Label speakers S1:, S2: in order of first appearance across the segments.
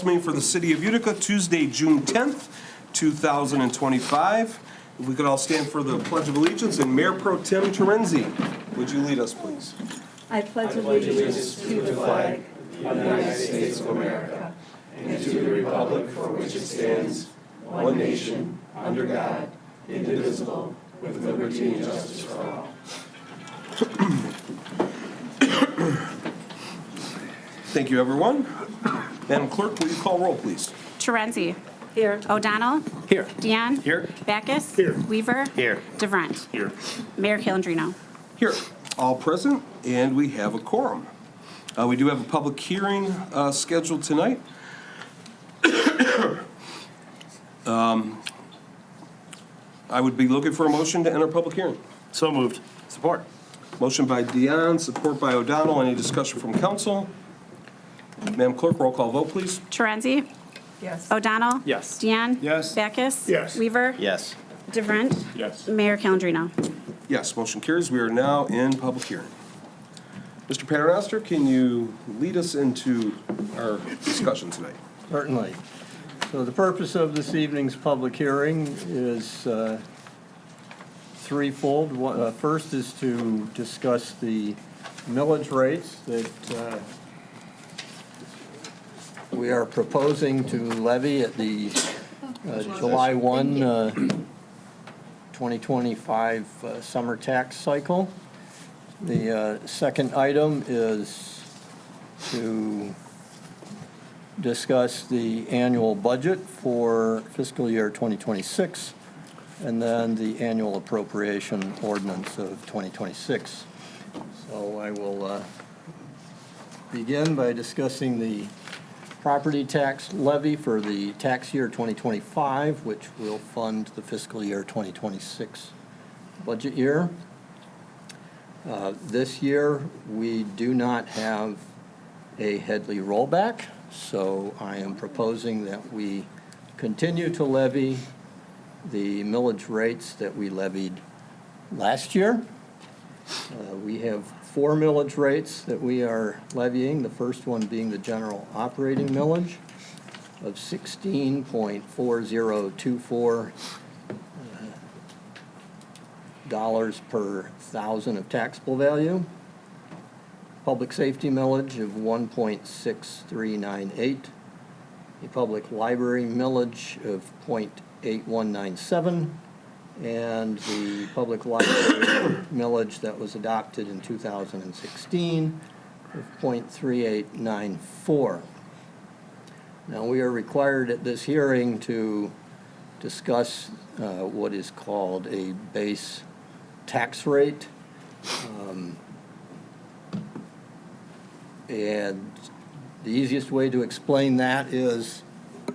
S1: council meeting for the city of Utica, Tuesday, June 10th, 2025. If we could all stand for the Pledge of Allegiance, and Mayor Pro Tem Terenzi, would you lead us, please?
S2: I pledge allegiance to the flag of the United States of America and to the republic for which it stands, one nation, under God, indivisible, with liberty and justice for all.
S1: Thank you, everyone. Madam Clerk, will you call roll, please?
S3: Terenzi.
S2: Here.
S3: O'Donnell.
S4: Here.
S3: Deanne.
S4: Here.
S3: Backus.
S4: Here.
S3: Weaver.
S4: Here.
S3: DeVrent.
S4: Here.
S3: Mayor Calendino.
S1: Here, all present, and we have a quorum. We do have a public hearing scheduled tonight. I would be looking for a motion to enter public hearing.
S4: So moved. Support.
S1: Motion by Deanne, support by O'Donnell. Any discussion from council? Madam Clerk, roll call vote, please.
S3: Terenzi.
S2: Yes.
S3: O'Donnell.
S4: Yes.
S3: Deanne.
S4: Yes.
S3: Backus.
S4: Yes.
S3: Weaver.
S4: Yes.
S3: DeVrent.
S4: Yes.
S3: Mayor Calendino.
S1: Yes, motion carries. We are now in public hearing. Mr. Paternoster, can you lead us into our discussion tonight?
S5: Certainly. So the purpose of this evening's public hearing is threefold. First is to discuss the millage rates that we are proposing to levy at the July 1, 2025 summer tax cycle. The second item is to discuss the annual budget for fiscal year 2026, and then the annual appropriation ordinance of 2026. So I will begin by discussing the property tax levy for the tax year 2025, which will fund the fiscal year 2026 budget year. This year, we do not have a Headley rollback, so I am proposing that we continue to levy the millage rates that we levied last year. We have 4 millage rates that we are levying, the first one being the general operating millage of 16.4024 dollars per thousand of taxable value. Public safety millage of 1.6398. A public library millage of 0.8197. And the public library millage that was adopted in 2016 of 0.3894. Now, we are required at this hearing to discuss what is called a base tax rate. And the easiest way to explain that is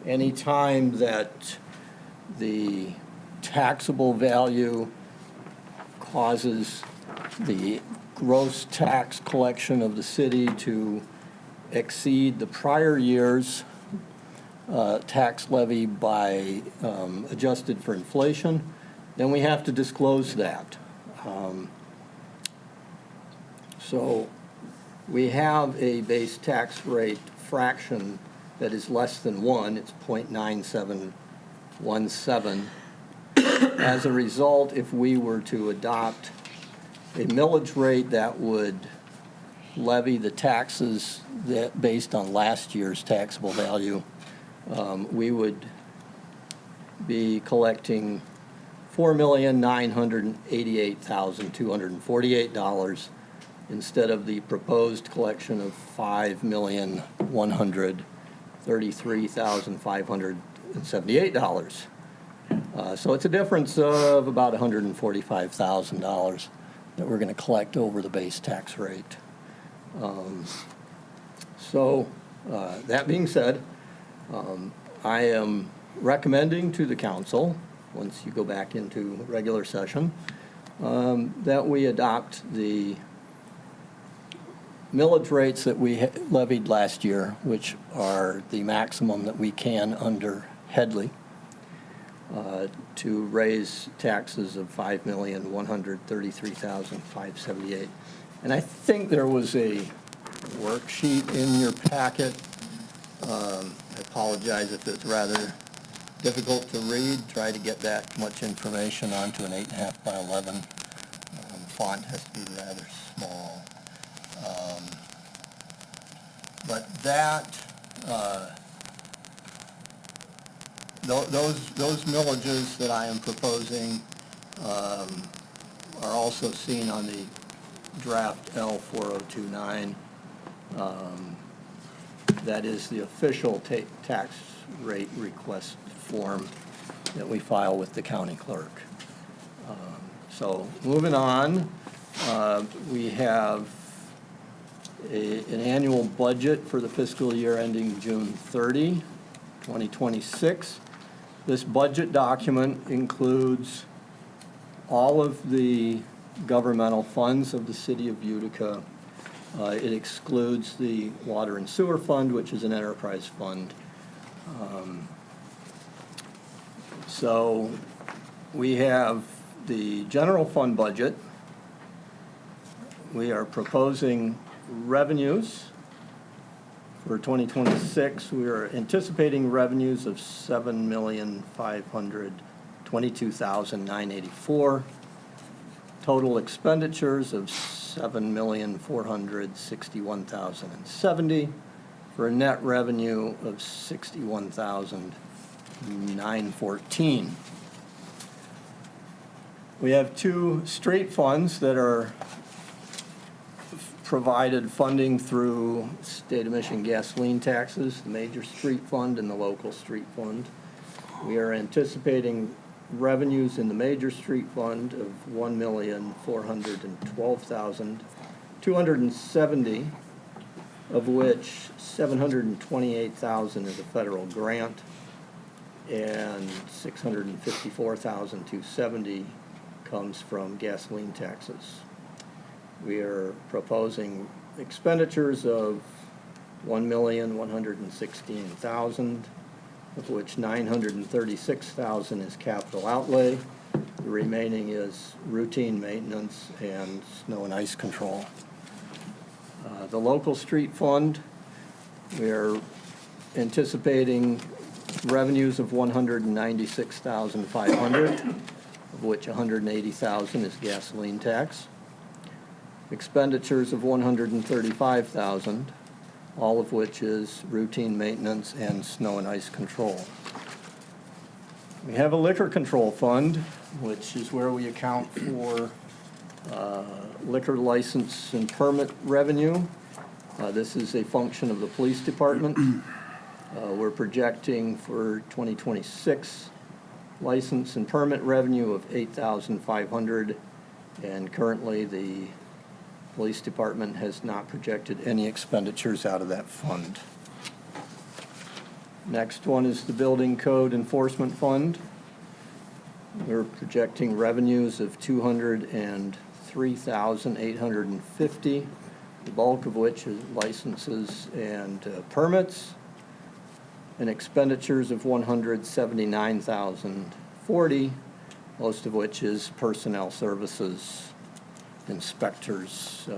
S5: any time that the taxable value causes the gross tax collection of the city to exceed the prior year's tax levy by adjusted for inflation, then we have to disclose that. So we have a base tax rate fraction that is less than 1. It's 0.9717. As a result, if we were to adopt a millage rate that would levy the taxes that based on last year's taxable value, we would be collecting $4,988,248 instead of the proposed collection of $5,133,578. So it's a difference of about $145,000 that we're going to collect over the base tax rate. That being said, I am recommending to the council, once you go back into regular session, that we adopt the millage rates that we levied last year, which are the maximum that we can under Headley, to raise taxes of $5,133,578. And I think there was a worksheet in your packet. I I apologize if it's rather difficult to read. Try to get that much information onto an 8.5 by 11. Font has to be rather small. But that, those millages that I am proposing are also seen on the draft L4029. That is the official tax rate request form that we file with the county clerk. So moving on, we have an annual budget for the fiscal year ending June 30, 2026. This budget document includes all of the governmental funds of the city of Utica. It excludes the water and sewer fund, which is an enterprise fund. So we have the general fund budget. We are proposing revenues for 2026. We are anticipating revenues of $7,522,984. Total expenditures of $7,461,070 for a net revenue of $61,914. We have two street funds that are provided funding through State of Michigan gasoline taxes, the major street fund and the local street fund. We are anticipating revenues in the major street fund of $1,412,270, of which $728,000 is a federal grant and $654,270 comes from gasoline taxes. We are proposing expenditures of $1,116,000, of which $936,000 is capital outlay. The remaining is routine maintenance and snow and ice control. The local street fund, we are anticipating revenues of $196,500, of which $180,000 is gasoline tax. Expenditures of $135,000, all of which is routine maintenance and snow and ice control. We have a liquor control fund, which is where we account for liquor license and permit revenue. This is a function of the police department. We're projecting for 2026 license and permit revenue of $8,500, and currently the police department has not projected any expenditures out of that fund. Next one is the building code enforcement fund. We're projecting revenues of $203,850, the bulk of which is licenses and permits, and expenditures of $179,040, most of which is personnel services, inspectors'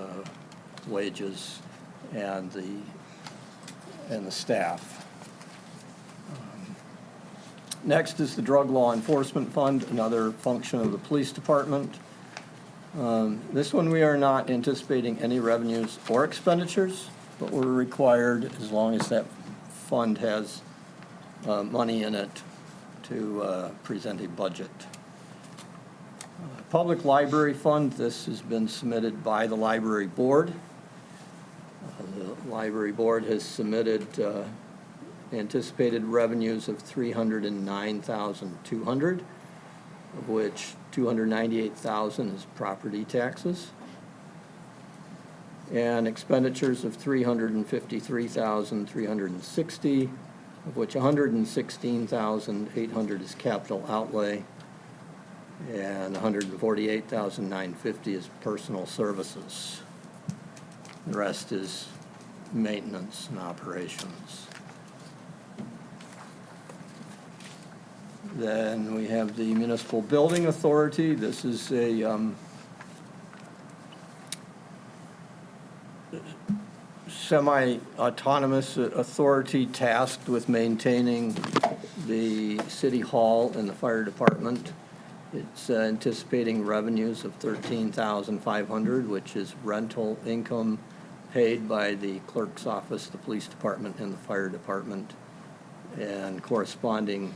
S5: wages, and the staff. Next is the drug law enforcement fund, another function of the police department. This one we are not anticipating any revenues or expenditures, but we're required, as long as that fund has money in it, to present a budget. Public library fund, this has been submitted by the library board. The library board has submitted anticipated revenues of $309,200, of which $298,000 is property taxes, and expenditures of $353,360, of which $116,800 is capital outlay, and $148,950 is personal services. The rest is maintenance and operations. Then we have the Municipal Building Authority. This is a semi-autonomous authority tasked with maintaining the city hall and the fire department. It's anticipating revenues of $13,500, which is rental income paid by the clerk's office, the police department, and the fire department, and corresponding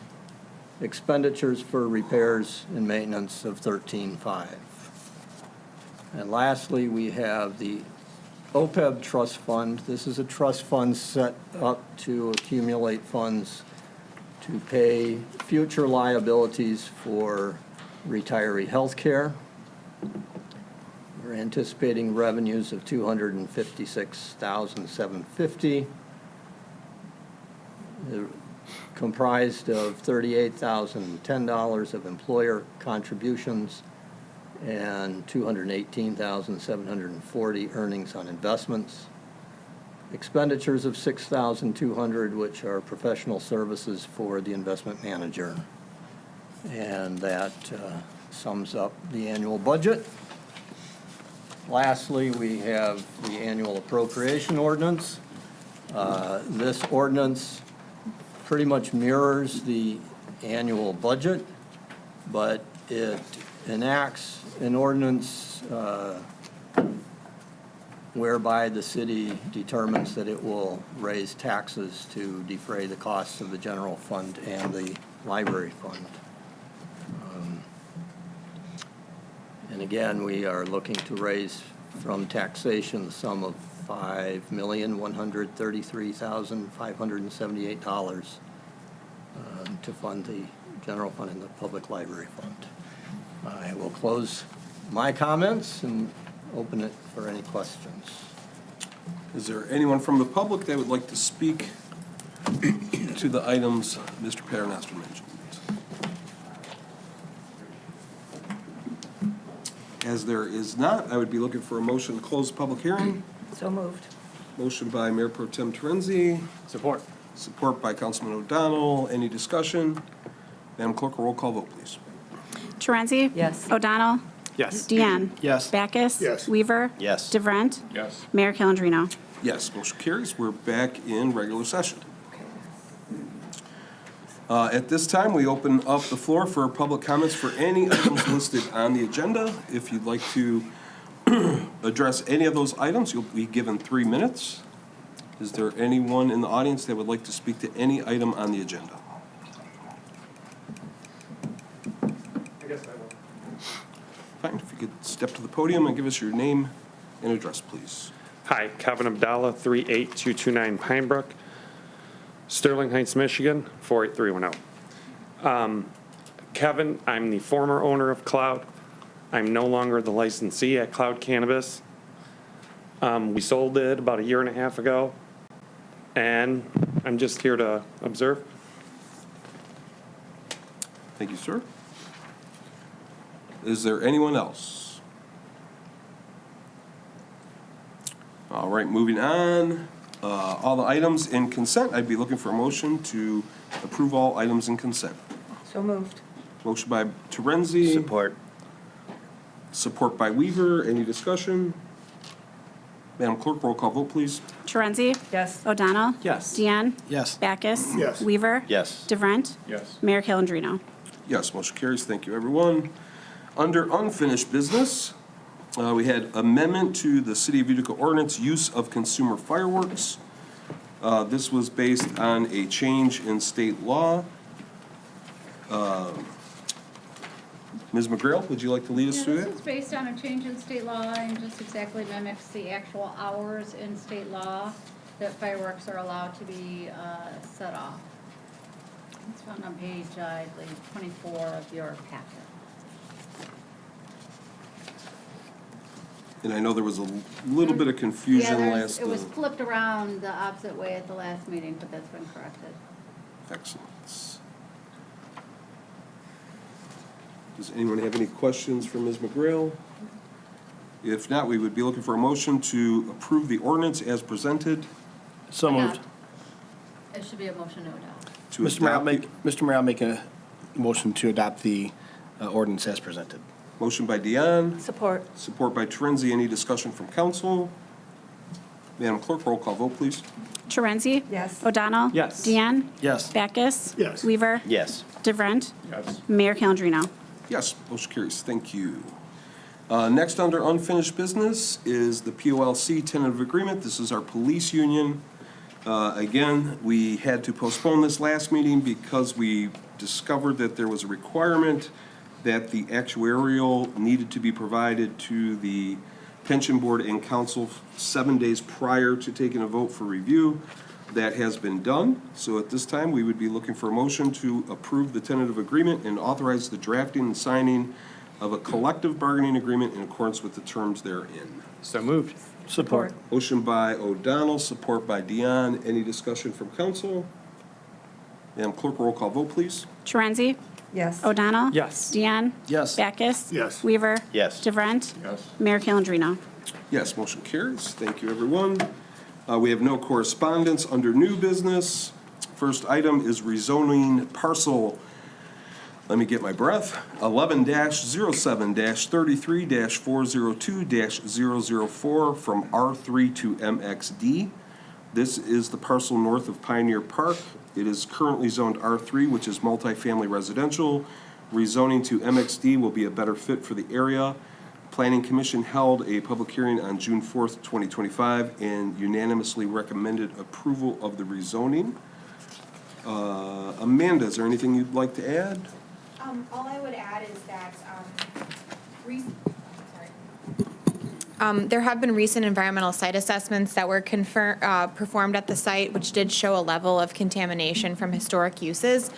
S5: expenditures for repairs and maintenance of $13,500. And lastly, we have the OPEB trust fund. This is a trust fund set up to accumulate funds to pay future liabilities for retiree health care. We're anticipating revenues of $256,750, comprised of $38,010 of employer contributions and $218,740 earnings on investments. Expenditures of $6,200, which are professional services for the investment manager. And that sums up the annual budget. Lastly, we have the annual appropriation ordinance. This ordinance pretty much mirrors the annual budget, but it enacts an ordinance whereby the city determines that it will raise taxes to defray the costs of the general fund and the library fund. And again, we are looking to raise from taxation the sum of $5,133,578 to fund the general fund and the public library fund. I will close my comments and open it for any questions.
S1: Is there anyone from the public that would like to speak to the items Mr. Paternoster mentioned? As there is not, I would be looking for a motion to close the public hearing.
S2: So moved.
S1: Motion by Mayor Pro Tem Terenzi,
S4: Support.
S1: support by Councilman O'Donnell. Any discussion? Madam Clerk, a roll call vote, please.
S3: Torenzi?
S2: Yes.
S3: O'Donnell?
S4: Yes.
S3: Deanne?
S4: Yes.
S3: Backus?
S6: Yes.
S3: Weaver?
S4: Yes.
S3: DeVrent?
S6: Yes.
S3: Mayor Calendino?
S1: Yes, motion carries. We're back in regular session. At this time, we open up the floor for public comments for any items listed on the agenda. If you'd like to address any of those items, you'll be given 3 minutes. Is there anyone in the audience that would like to speak to any item on the agenda?
S6: I guess I will.
S1: Fine, if you could step to the podium and give us your name and address, please.
S7: Hi, Kevin Abdallah, 38229 Pine Brook, Sterling Heights, Michigan, 48310. Kevin, I'm the former owner of Cloud. I'm no longer the licensee at Cloud Cannabis. We sold it about 1.5 years ago, and I'm just here to observe.
S1: Thank you, sir. Is there anyone else? All right, moving on. All the items in consent, I'd be looking for a motion to approve all items in consent.
S2: So moved.
S1: Motion by Terenzi.
S4: Support.
S1: Support by Weaver. Any discussion? Madam Clerk, roll call vote, please.
S3: Torenzi?
S2: Yes.
S3: O'Donnell?
S4: Yes.
S3: Deanne?
S4: Yes.
S3: Backus?
S6: Yes.
S3: Weaver?
S4: Yes.
S3: DeVrent?
S6: Yes.
S3: Mayor Calendino?
S1: Yes, motion carries. Thank you, everyone. Under unfinished business, we had amendment to the City of Utica ordinance, use of consumer fireworks. This was based on a change in state law. Ms. McGrail, would you like to lead us through
S8: This
S1: that?
S8: is based on a change in state law and just exactly mimics the actual hours in state law that fireworks are allowed to be set off. It's found on page, I believe, 24 of your packet.
S1: And I know there was a little bit of confusion last.
S8: It was flipped around the opposite way at the last meeting, but that's been corrected.
S1: Excellent. Does anyone have any questions for Ms. McGrail? If not, we would be looking for a motion to approve the ordinance as presented.
S4: So moved.
S8: It should be a motion to adopt.
S1: To
S6: Mr. Mayor,
S1: adopt
S6: Mr. Mayor, I'll make a motion to adopt the ordinance as presented.
S1: Motion by Deanne,
S2: Support.
S1: support by Terenzi. Any discussion from council? Madam Clerk, roll call vote, please.
S3: Torenzi?
S2: Yes.
S3: O'Donnell?
S4: Yes.
S3: Deanne?
S6: Yes.
S3: Backus?
S6: Yes.
S3: Weaver?
S4: Yes.
S3: DeVrent?
S4: Yes.
S3: Mayor Calendino?
S1: Yes, motion carries. Thank you. Next, under unfinished business, is the POLC tentative agreement. This is our police union. Again, we had to postpone this last meeting because we discovered that there was a requirement that the actuarial needed to be provided to the pension board and council 7 days prior to taking a vote for review. That has been done. So at this time, we would be looking for a motion to approve the tentative agreement and authorize the drafting and signing of a collective bargaining agreement in accordance with the terms therein.
S4: So moved. Support.
S1: Motion by O'Donnell, support by Dion. Any discussion from council? Madam Clerk, roll call vote, please.
S3: Torenzi?
S2: Yes.
S3: O'Donnell?
S4: Yes.
S3: Deanne?
S6: Yes.
S3: Backus?
S6: Yes.
S3: Weaver?
S4: Yes.
S3: DeVrent?
S4: Yes.
S3: Mayor Calendino?
S1: Yes, motion carries. Thank you, everyone. We have no correspondence under new business. First item is rezoning parcel, let me get my breath, 11-07-33-402-004 from R3 to MXD. This is the parcel north of Pioneer Park. It is currently zoned R3, which is multifamily residential. Rezoning to MXD will be a better fit for the area. Planning Commission held a public hearing on June 4th, 2025, and unanimously recommended approval of the rezoning. Amanda, is there anything you'd like to add?
S9: All I would add is that, there have been recent environmental site assessments that were performed at the site, which did show a level of contamination from historic uses.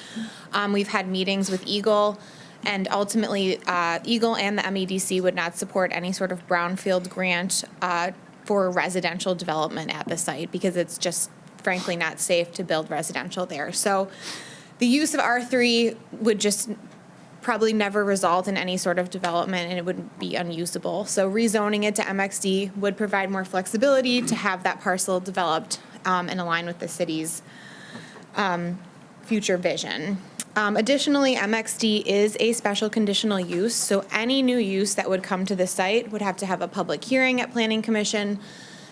S9: We've had meetings with Eagle, and ultimately, Eagle and the MEDC would not support any sort of brownfield grant for residential development at the site because it's just frankly not safe to build residential there. So the use of R3 would just probably never result in any sort of development, and it would be unusable. So rezoning it to MXD would provide more flexibility to have that parcel developed and align with the city's future vision. Additionally, MXD is a special conditional use, so any new use that would come to the site would have to have a public hearing at Planning Commission.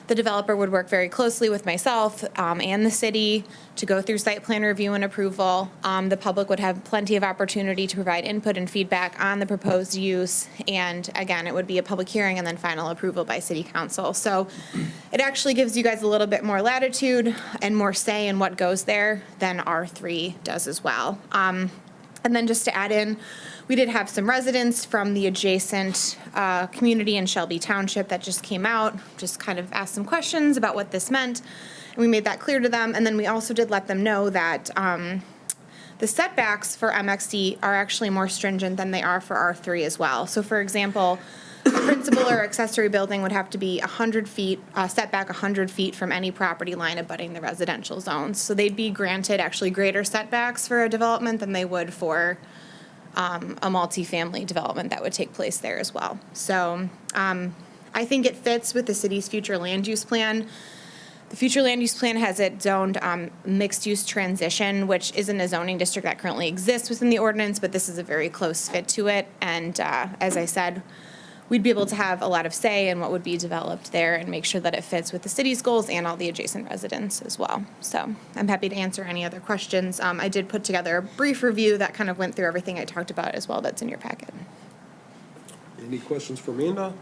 S9: The developer would work very closely with myself and the city to go through site plan review and approval. The public would have plenty of opportunity to provide input and feedback on the proposed use. And again, it would be a public hearing and then final approval by city council. So it actually gives you guys a little bit more latitude and more say in what goes there than R3 does as well. And then just to add in, we did have some residents from the adjacent community in Shelby Township that just came out, just kind of asked some questions about what this meant. And we made that clear to them. And then we also did let them know that the setbacks for MXD are actually more stringent than they are for R3 as well. So for example, a principal or accessory building would have to be 100 feet, setback 100 feet from any property line abutting the residential zones. So they'd be granted actually greater setbacks for a development than they would for a multifamily development that would take place there as well. So I think it fits with the city's future land use plan. The future land use plan has it zoned mixed-use transition, which isn't a zoning district that currently exists within the ordinance, but this is a very close fit to it. And as I said, we'd be able to have a lot of say in what would be developed there and make sure that it fits with the city's goals and all the adjacent residents as well. So I'm happy to answer any other questions. I did put together a brief review that kind of went through everything I talked about as well that's in your packet.
S1: Any questions for Amanda?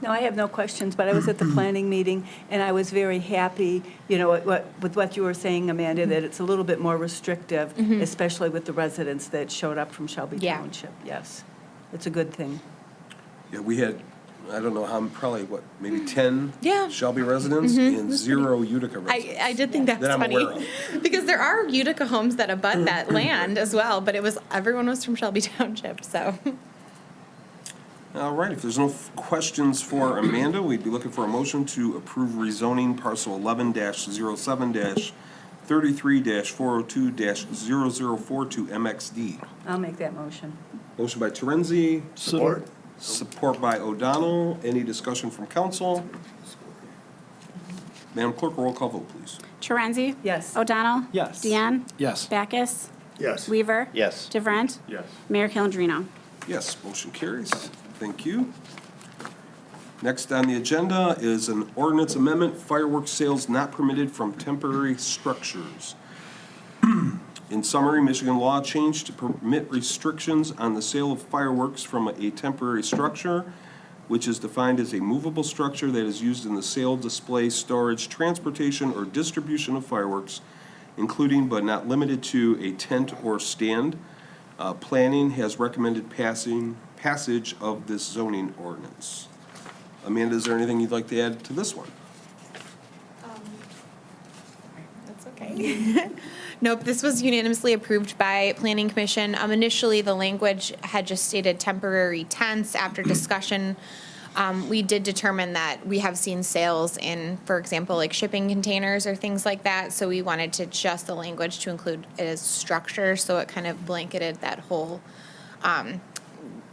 S2: No, I have no questions, but I was at the planning meeting, and I was very happy, with what you were saying, Amanda, that it's a little bit more restrictive, especially with the residents that showed up from Shelby
S9: Yeah.
S2: Township. Yes, it's a good thing.
S1: Yeah, we had, I don't know how, probably maybe 10
S9: Yeah.
S1: Shelby residents and 0 Utica residents.
S9: I did think that's
S1: That I'm
S9: funny
S1: aware
S9: because there are Utica homes that abut that land as well, but everyone was from Shelby Township, so.
S1: All right, if there's no questions for Amanda, we'd be looking for a motion to approve rezoning parcel 11-07-33-402-004 to MXD.
S2: I'll make that motion.
S1: Motion by Terenzi,
S6: Support.
S1: support by O'Donnell. Any discussion from council? Madam Clerk, roll call vote, please.
S3: Torenzi?
S2: Yes.
S3: O'Donnell?
S4: Yes.
S3: Deanne?
S6: Yes.
S3: Backus?
S6: Yes.
S3: Weaver?
S4: Yes.
S3: DeVrent?
S4: Yes.
S3: Mayor Calendino?
S1: Yes, motion carries. Thank you. Next on the agenda is an ordinance amendment, fireworks sales not permitted from temporary structures. In summary, Michigan law changed to permit restrictions on the sale of fireworks from a temporary structure, which is defined as a movable structure that is used in the sale, display, storage, transportation, or distribution of fireworks, including but not limited to a tent or stand. Planning has recommended passage of this zoning ordinance. Amanda, is there anything you'd like to add to this one?
S9: That's okay. Nope, this was unanimously approved by Planning Commission. Initially, the language had just stated temporary tents. After discussion, we did determine that we have seen sales in, for example, like shipping containers or things like that. So we wanted to adjust the language to include it as structure, so it kind of blanketed that whole,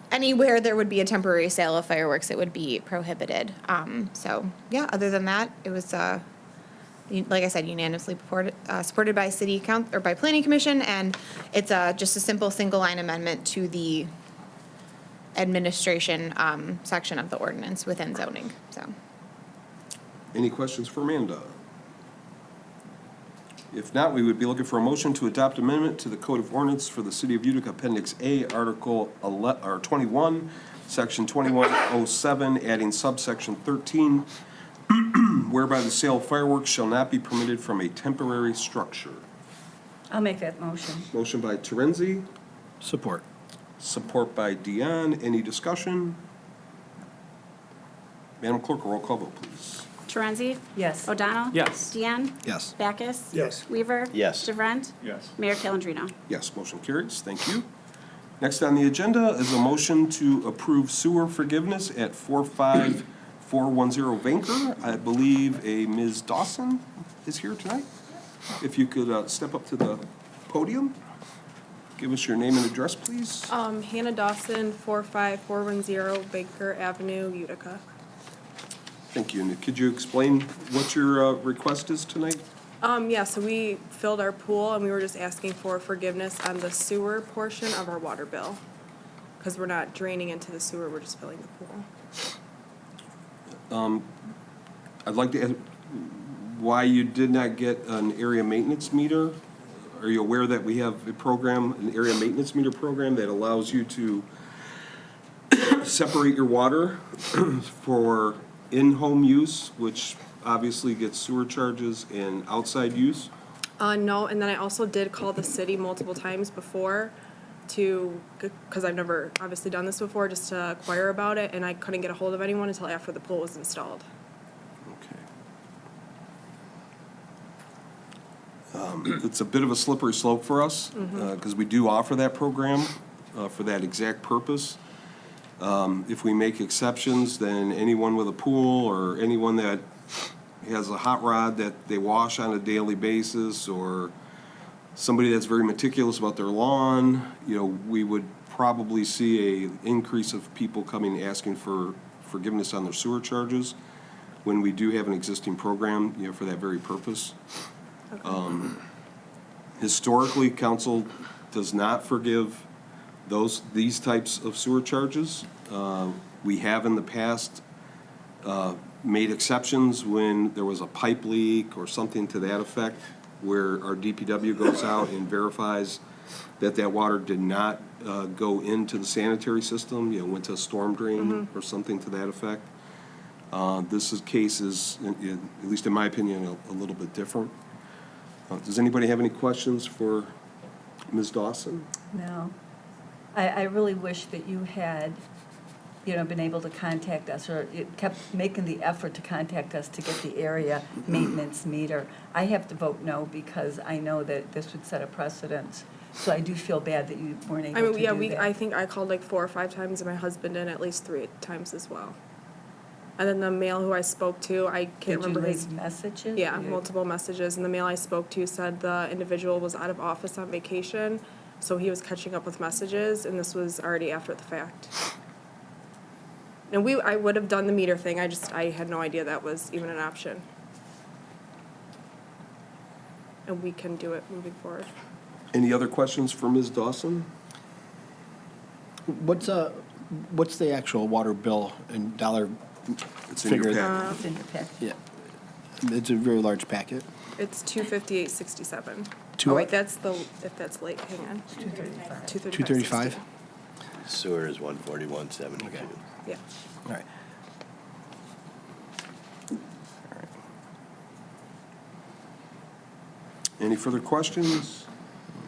S9: anywhere there would be a temporary sale of fireworks, it would be prohibited. So, yeah, other than that, it was, like I said, unanimously supported by city council, or by planning commission, and it's just a simple single line amendment to the administration section of the ordinance within zoning, so.
S1: Any questions for Amanda? If not, we would be looking for a motion to adopt amendment to the Code of Ordinance for the City of Utica, Appendix A, Article 21, Section 2107, adding subsection 13, whereby the sale of fireworks shall not be permitted from a temporary structure.
S2: I'll make that motion.
S1: Motion by Terenzi,
S6: Support.
S1: support by Dion. Any discussion? Madam Clerk, roll call vote, please.
S3: Torenzi?
S2: Yes.
S3: O'Donnell?
S4: Yes.
S3: Deanne?
S6: Yes.
S3: Backus?
S4: Yes.
S3: Weaver?
S6: Yes.
S3: DeVrent?
S4: Yes.
S3: Mayor Calendino?
S1: Yes, motion carries. Thank you. Next on the agenda is a motion to approve sewer forgiveness at 45410 Vanker. I believe a Ms. Dawson is here tonight. If you could step up to the podium, give us your name and address, please.
S10: Hannah Dawson, 45410 Baker Avenue, Utica.
S1: Thank you. And could you explain what your request is tonight?
S10: Yeah, so we filled our pool and we were just asking for forgiveness on the sewer portion of our water bill. Because we're not draining into the sewer, we're just filling the pool.
S1: I'd like to ask why you did not get an area maintenance meter. Are you aware that we have a program, an area maintenance meter program that allows you to separate your water for in-home use, which obviously gets sewer charges, and outside use?
S10: No, and then I also did call the city multiple times before because I've never obviously done this before, just to inquire about it, and I couldn't get a hold of anyone until after the pool was installed.
S1: Okay. It's a bit of a slippery slope for us, because we do offer that program for that exact purpose. If we make exceptions, then anyone with a pool or anyone that has a hot rod that they wash on a daily basis, or somebody that's very meticulous about their lawn, we would probably see a increase of people coming asking for forgiveness on their sewer charges when we do have an existing program, for that very purpose. Historically, council does not forgive these types of sewer charges. We have in the past made exceptions when there was a pipe leak or something to that effect, where our DPW goes out and verifies that water did not go into the sanitary system, went to a storm drain or something to that effect. This case is, at least in my opinion, a little bit different. Does anybody have any questions for Ms. Dawson?
S2: No. I really wish that you had, been able to contact us, or you kept making the effort to contact us to get the area maintenance meter. I have to vote no because I know that this would set a precedence. So I do feel bad that you weren't able to do that.
S10: I think I called like 4 or 5 times, and my husband did at least 3 times as well. And then the male who I spoke to, I can't remember his.
S2: Did you leave messages?
S10: Yeah, multiple messages, and the male I spoke to said the individual was out of office on vacation, so he was catching up with messages, and this was already after the fact. And I would have done the meter thing, I had no idea that was even an option. And we can do it moving forward.
S1: Any other questions for Ms. Dawson?
S6: What's the actual water bill in dollar
S1: It's in your
S6: Figure-
S1: packet.
S2: It's in your packet.
S6: Yeah. It's a very large packet.
S10: It's 258.67.
S6: Two
S10: Oh,
S6: what?
S10: wait, that's the, if that's late, hang on.
S2: 235.
S6: 235?
S11: Sewer is 141.72.
S6: Okay.
S10: Yeah.
S6: All right.
S1: Any further questions?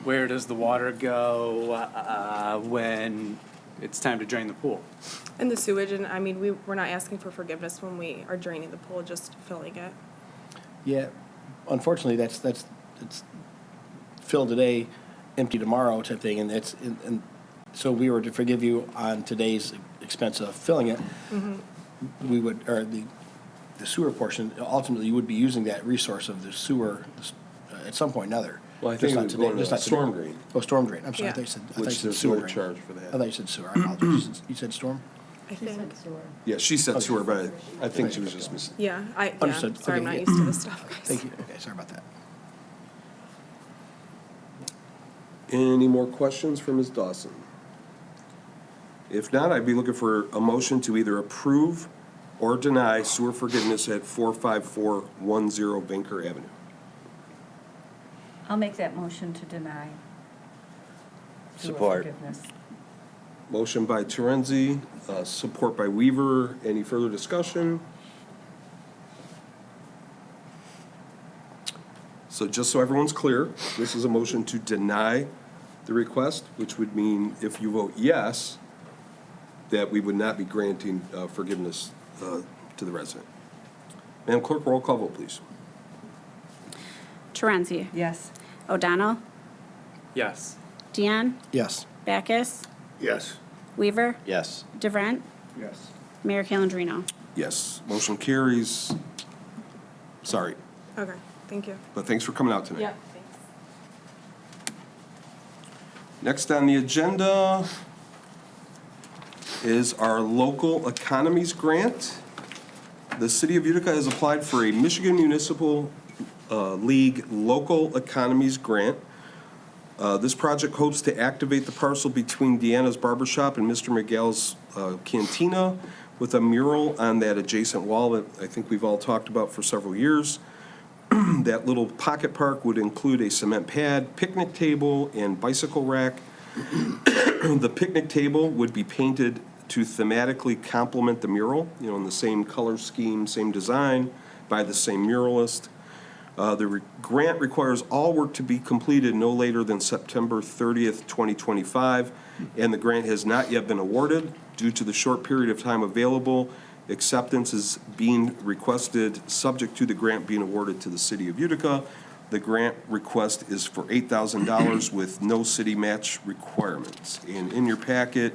S4: Where does the water go when it's time to drain the pool?
S10: And the sewage, and I mean, we're not asking for forgiveness when we are draining the pool, just filling it.
S6: Yeah, unfortunately, that's it's filled today, empty tomorrow type thing, and and so we were to forgive you on today's expense of filling it, we would, or the sewer portion, ultimately you would be using that resource of the sewer at some point or another.
S1: Well, I
S6: Just
S1: think it
S6: not
S1: would
S6: today,
S1: go into
S6: just not
S1: storm
S6: today.
S1: drain,
S6: Oh, storm drain, I'm sorry,
S10: Yeah.
S6: I thought you said,
S1: which there's
S6: sewer
S1: no
S6: drain.
S1: charge for
S6: I
S1: that.
S6: thought you said sewer, I apologize. You said storm?
S10: I think.
S1: Yeah, she said sewer, but I think she was just missing.
S10: Yeah, yeah,
S6: Understood.
S10: sorry, I'm
S6: Okay,
S10: not
S6: yeah.
S10: used to this stuff, guys.
S6: Thank you, okay, sorry about that.
S1: Any more questions for Ms. Dawson? If not, I'd be looking for a motion to either approve or deny sewer forgiveness at 45410 Banker Avenue.
S2: I'll make that motion to deny. sewer
S11: Support.
S2: forgiveness.
S1: Motion by Terenzi, support by Weaver. Any further discussion? So just so everyone's clear, this is a motion to deny the request, which would mean if you vote yes, that we would not be granting forgiveness to the resident. Madam Clerk, roll call vote, please.
S3: Torenzi,
S2: Yes.
S3: O'Donnell,
S4: Yes.
S3: Deanne,
S6: Yes.
S3: Backus,
S11: Yes.
S3: Weaver,
S11: Yes.
S3: DeVrent,
S6: Yes.
S3: Mayor Calendino.
S1: Yes, motion carries. Sorry,
S10: Okay, thank you.
S1: but thanks for coming out tonight.
S10: Yeah, thanks.
S1: Next on the agenda is our local economies grant. The city of Utica has applied for a Michigan Municipal League Local Economies Grant. This project hopes to activate the parcel between Deanna's Barbershop and Mr. Miguel's Cantina with a mural on that adjacent wall that I think we've all talked about for several years. That little pocket park would include a cement pad, picnic table, and bicycle rack. The picnic table would be painted to thematically complement the mural, in the same color scheme, same design, by the same muralist. The grant requires all work to be completed no later than September 30th, 2025, and the grant has not yet been awarded. Due to the short period of time available, acceptance is being requested, subject to the grant being awarded to the city of Utica. The grant request is for $8,000 with no city match requirements. And in your packet,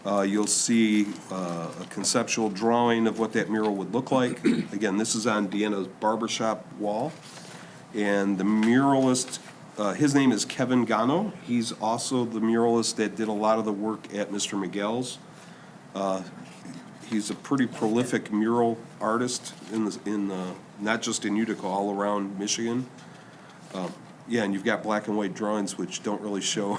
S1: you'll see a conceptual drawing of what that mural would look like. Again, this is on Deanna's Barbershop wall. And the muralist, his name is Kevin Gano. He's also the muralist that did a lot of the work at Mr. Miguel's. He's a pretty prolific mural artist not just in Utica, all around Michigan. Yeah, and you've got black and white drawings which don't really show,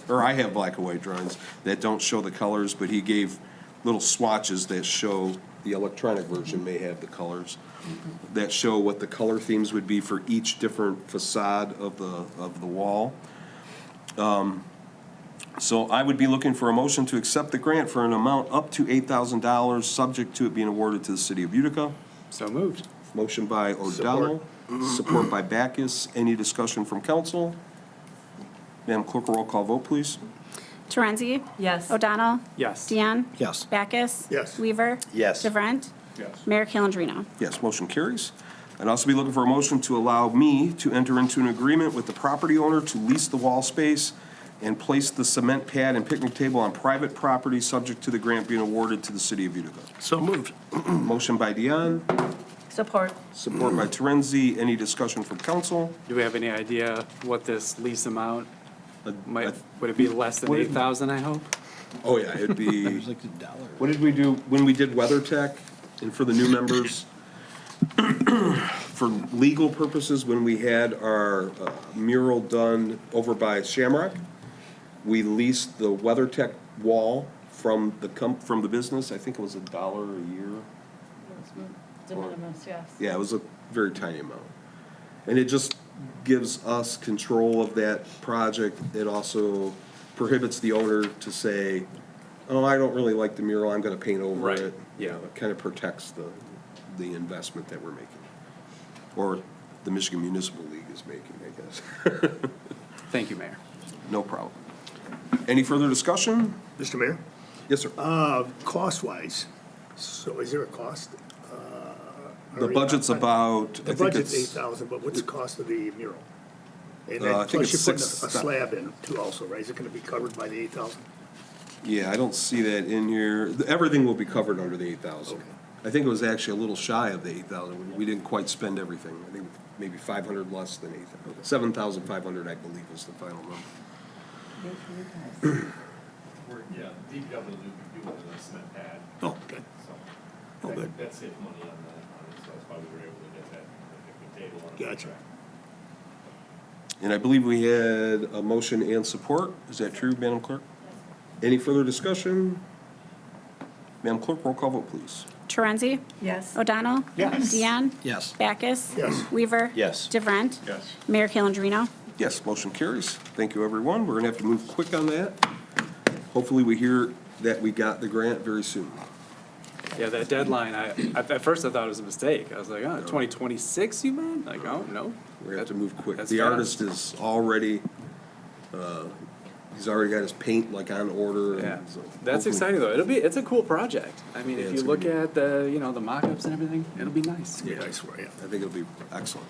S1: or I have black and white drawings that don't show the colors, but he gave little swatches that show, the electronic version may have the colors, that show what the color themes would be for each different facade of the wall. So I would be looking for a motion to accept the grant for an amount up to $8,000, subject to it being awarded to the city of Utica.
S4: So moved.
S1: Motion by O'Donnell, support by Backus. Any discussion from council? Madam Clerk, roll call vote, please.
S3: Torenzi,
S2: Yes.
S3: O'Donnell,
S4: Yes.
S3: Deanne,
S6: Yes.
S3: Backus,
S11: Yes.
S3: Weaver,
S11: Yes.
S3: DeVrent, Mayor Calendino.
S1: Yes, motion carries. I'd also be looking for a motion to allow me to enter into an agreement with the property owner to lease the wall space and place the cement pad and picnic table on private property, subject to the grant being awarded to the city of Utica.
S6: So moved.
S1: Motion by Deanne,
S2: Support.
S1: support by Terenzi. Any discussion from council?
S4: Do we have any idea what this lease amount might,
S1: I-
S4: would it be less than
S1: What did-
S4: 8,000, I hope?
S1: Oh, yeah, it'd be.
S6: It was like $1.
S1: What did we do when we did WeatherTech, and for the new members? For legal purposes, when we had our mural done over by Shamrock, we leased the WeatherTech wall from the business. I think it was $1 a year.
S8: De minimis, yes.
S1: Yeah, it was a very tiny amount. And it just gives us control of that project. It also prohibits the owner to say, oh, I don't really like the mural, I'm gonna paint over
S4: Right,
S1: it. You
S4: yeah.
S1: know, it kind of protects the investment that we're making. Or the Michigan Municipal League is making, I guess.
S4: Thank you, Mayor.
S1: No problem. Any further discussion?
S2: Mr. Mayor?
S1: Yes, sir.
S2: Cost-wise, so is there a cost?
S1: The budget's about, I
S2: The
S1: think
S2: budget's
S1: it's,
S2: 8,000, but what's the cost of the mural? And
S1: I
S2: then
S1: think
S2: plus
S1: it's
S2: you're putting
S1: six-
S2: a slab in too also, right? Is it gonna be covered by the 8,000?
S1: yeah, I don't see that in here. Everything will be covered under the 8,000.
S2: Okay.
S1: I think it was actually a little shy of the 8,000. We didn't quite spend everything. I think maybe 500 less than 8,000. 7,500, I believe, was the final number.
S12: Yeah, DPW will do the cement pad,
S2: Oh, good.
S12: so.
S2: Oh, good.
S12: That saved money on that, so that's why we were able to get that, the table on.
S2: Gotcha.
S1: And I believe we had a motion and support. Is that true, Madam Clerk? Any further discussion? Madam Clerk, roll call vote, please.
S3: Torenzi?
S8: Yes.
S3: O'Donnell?
S6: Yes.
S3: Deanne?
S6: Yes.
S3: Backus?
S2: Yes.
S3: Weaver?
S11: Yes.
S3: DeVrent?
S12: Yes.
S3: Mayor Calendino?
S1: Yes, motion carries. Thank you, everyone. We're gonna have to move quick on that. Hopefully, we hear that we got the grant very soon.
S4: Yeah, that deadline, at first I thought it was a mistake. I was like, oh, 2026 you meant? Like, oh, no.
S1: We're gonna have to move quick.
S4: That's
S1: The
S4: fast.
S1: artist is already, he's already got his paint like on order. and
S4: Yeah,
S1: so
S4: that's
S1: hopefully-
S4: exciting though. It's a cool project. I mean,
S1: Yeah,
S4: if
S1: it's
S4: you
S1: gonna
S4: look
S1: be-
S4: at the mock-ups and everything, it'll be nice.
S1: Yeah,
S2: Nice work, yeah.
S1: I think it'll be excellent.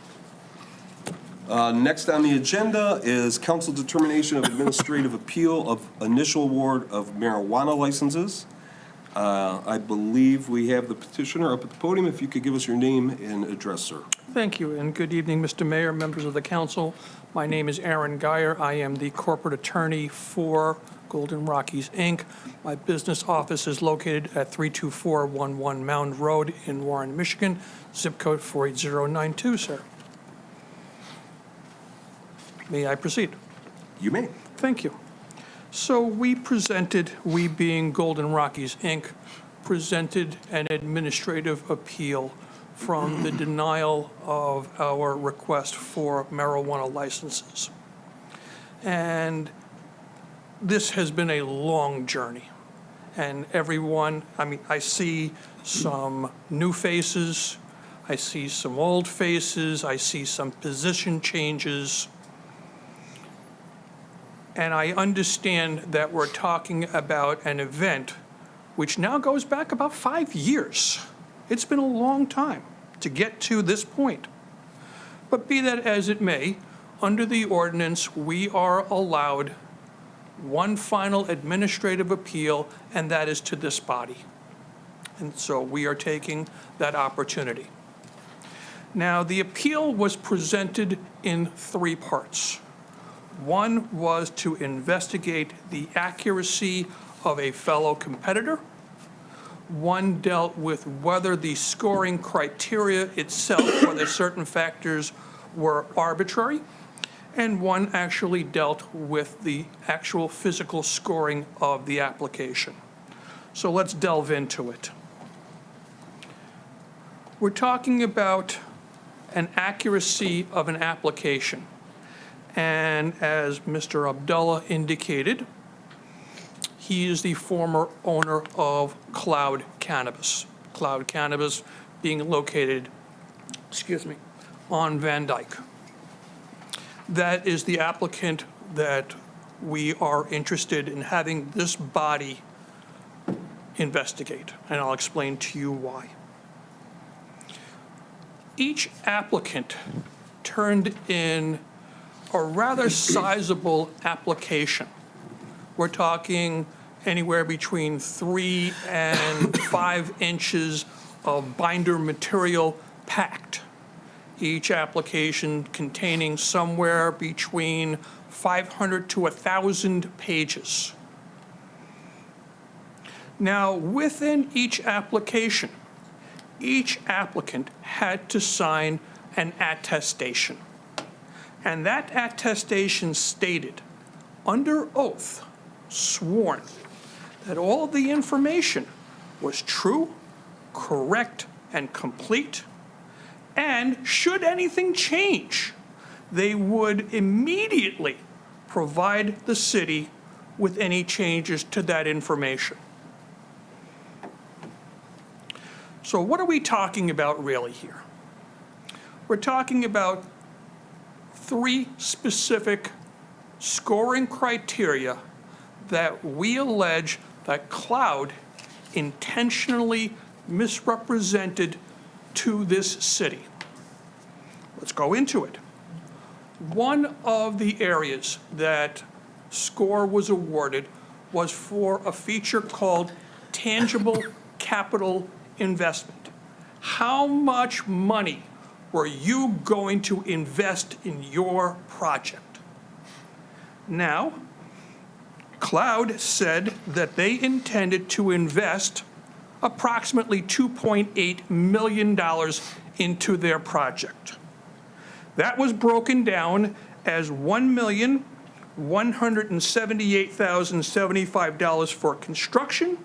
S1: Next on the agenda is council determination of administrative appeal of initial award of marijuana licenses. I believe we have the petitioner up at the podium. If you could give us your name and address, sir.
S13: Thank you, and good evening, Mr. Mayor, members of the council. My name is Aaron Geyer. I am the corporate attorney for Golden Rockies, Inc. My business office is located at 32411 Mound Road in Warren, Michigan, zip code 48092, sir. May I proceed?
S1: You may.
S13: Thank you. So we being Golden Rockies, Inc., presented an administrative appeal from the denial of our request for marijuana licenses. And this has been a long journey. And everyone, I see some new faces, I see some old faces, I see some position changes. And I understand that we're talking about an event which now goes back about 5 years. It's been a long time to get to this point. But be that as it may, under the ordinance, we are allowed one final administrative appeal, and that is to this body. And so we are taking that opportunity. Now, the appeal was presented in 3 parts. One was to investigate the accuracy of a fellow competitor. One dealt with whether the scoring criteria itself, whether certain factors were arbitrary. And one actually dealt with the actual physical scoring of the application. So let's delve into it. We're talking about an accuracy of an application. And as Mr. Abdullah indicated, he is the former owner of Cloud Cannabis. Cloud Cannabis being located, on Van Dyke. That is the applicant that we are interested in having this body investigate, and I'll explain to you why. Each applicant turned in a rather sizable application. We're talking anywhere between 3 and 5 inches of binder material packed. Each application containing somewhere between 500 to 1,000 pages. Now, within each application, each applicant had to sign an attestation. And that attestation stated, under oath, sworn, that all the information was true, correct, and complete. And should anything change, they would immediately provide the city with any changes to that information. So what are we talking about really here? We're talking about 3 specific scoring criteria that we allege that Cloud intentionally misrepresented to this city. Let's go into it. One of the areas that SCORE was awarded was for a feature called tangible capital investment. How much money were you going to invest in your project? Now, Cloud said that they intended to invest approximately $2.8 million into their project. That was broken down as $1,178,075 for construction,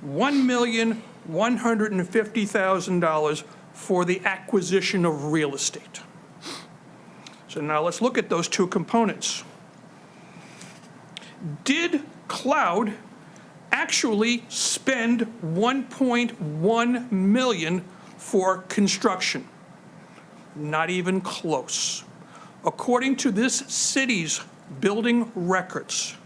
S13: $1,150,000 for the acquisition of real estate. So now let's look at those 2 components. Did Cloud actually spend $1.1 million for construction? Not even close. According to this city's building records,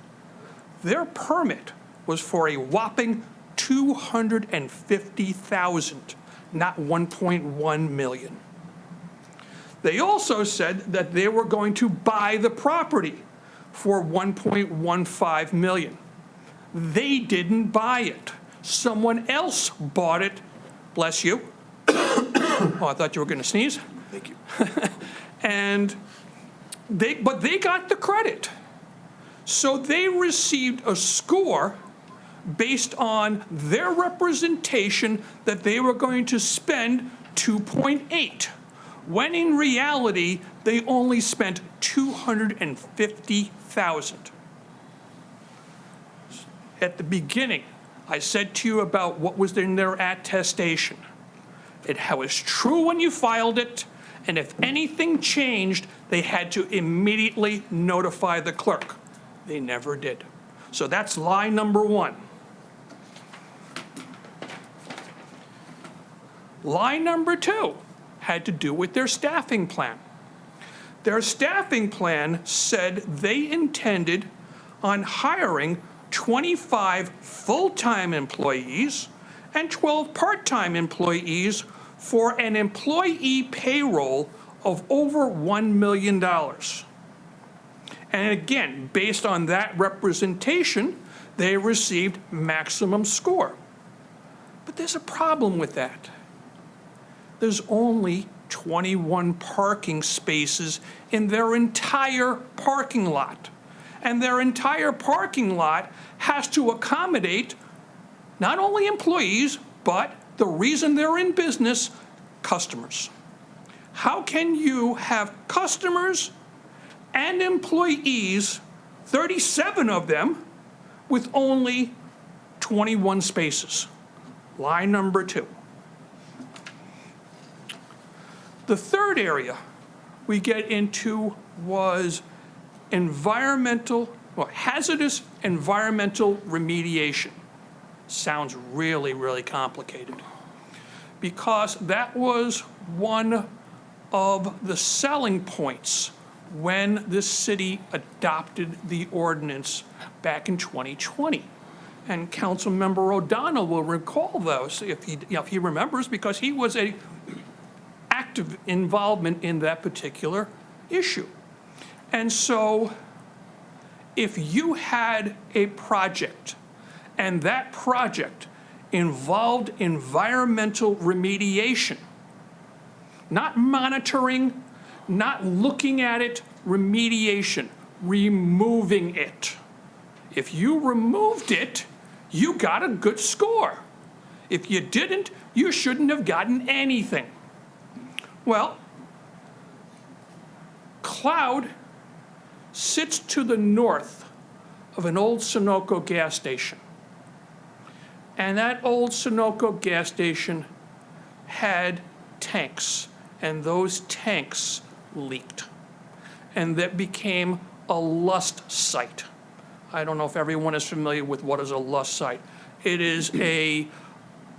S13: their permit was for a whopping $250,000, not $1.1 million. They also said that they were going to buy the property for $1.15 million. They didn't buy it. Someone else bought it. Bless you. Oh, I thought you were going to sneeze.
S11: Thank you.
S13: And they got the credit. So they received a score based on their representation that they were going to spend 2.8, when in reality, they only spent $250,000. At the beginning, I said to you about what was in their attestation. It was true when you filed it, and if anything changed, they had to immediately notify the clerk. They never did. So that's lie number 1. Lie number 2 had to do with their staffing plan. Their staffing plan said they intended on hiring 25 full-time employees and 12 part-time employees for an employee payroll of over $1 million. And again, based on that representation, they received maximum score. But there's a problem with that. There's only 21 parking spaces in their entire parking lot. And their entire parking lot has to accommodate not only employees, but the reason they're in business, customers. How can you have customers and employees, 37 of them, with only 21 spaces? Lie number 2. The third area we get into was hazardous environmental remediation. Sounds really, really complicated, because that was one of the selling points when the city adopted the ordinance back in 2020. And Councilmember O'Donnell will recall those if he remembers, because he was a active involvement in that particular issue. And so if you had a project and that project involved environmental remediation, not monitoring, not looking at it, remediation, removing it. If you removed it, you got a good score. If you didn't, you shouldn't have gotten anything. Well, Cloud sits to the north of an old Sunoco gas station. And that old Sunoco gas station had tanks, and those tanks leaked. And that became a lust site. I don't know if everyone is familiar with what is a lust site. It is a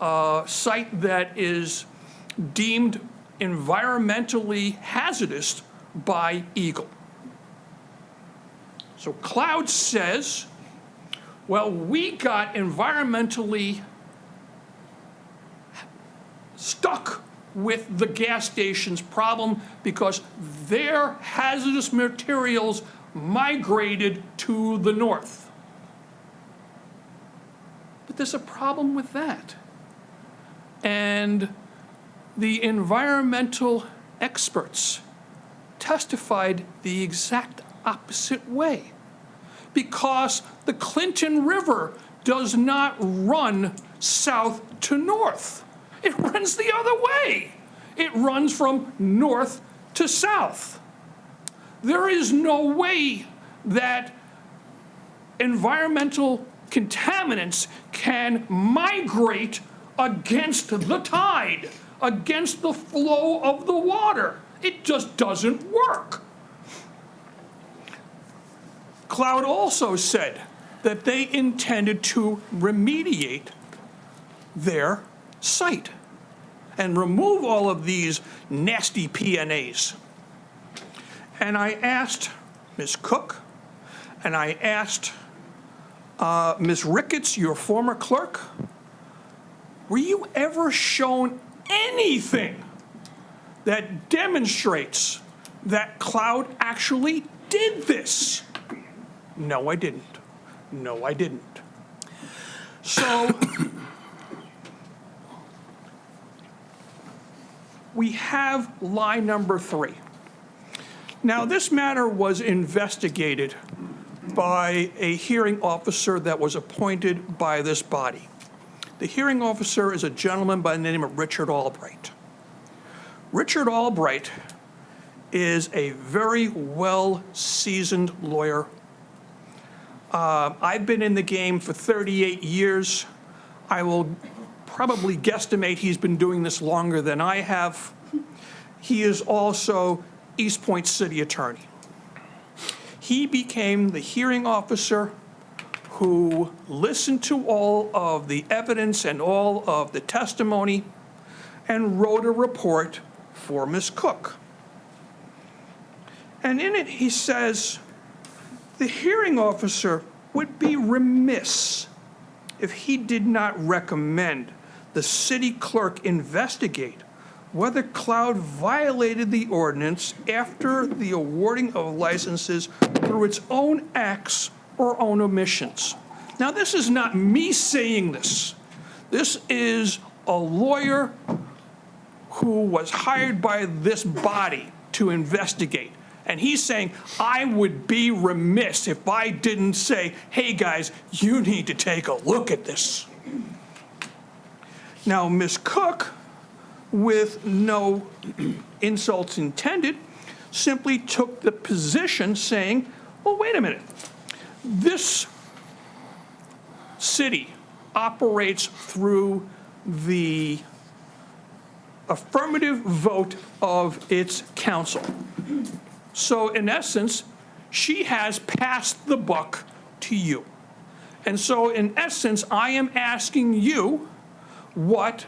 S13: site that is deemed environmentally hazardous by Eagle. So Cloud says, well, we got environmentally stuck with the gas station's problem because their hazardous materials migrated to the north. But there's a problem with that. And the environmental experts testified the exact opposite way. Because the Clinton River does not run south to north. It runs the other way. It runs from north to south. There is no way that environmental contaminants can migrate against the tide, against the flow of the water. It just doesn't work. Cloud also said that they intended to remediate their site and remove all of these nasty PNAs. And I asked Ms. Cook, and I asked Ms. Ricketts, your former clerk, were you ever shown anything that demonstrates that Cloud actually did this? No, I didn't. No, I didn't. So we have lie number 3. Now, this matter was investigated by a hearing officer that was appointed by this body. The hearing officer is a gentleman by the name of Richard Albright. Richard Albright is a very well-seasoned lawyer. I've been in the game for 38 years. I will probably guesstimate he's been doing this longer than I have. He is also East Point City Attorney. He became the hearing officer who listened to all of the evidence and all of the testimony and wrote a report for Ms. Cook. And in it, he says, the hearing officer would be remiss if he did not recommend the city clerk investigate whether Cloud violated the ordinance after the awarding of licenses through its own acts or own omissions. Now, this is not me saying this. This is a lawyer who was hired by this body to investigate. And he's saying, I would be remiss if I didn't say, hey guys, you need to take a look at this. Now, Ms. Cook, with no insults intended, simply took the position saying, well, wait a minute. This city operates through the affirmative vote of its council. So in essence, she has passed the buck to you. And so in essence, I am asking you what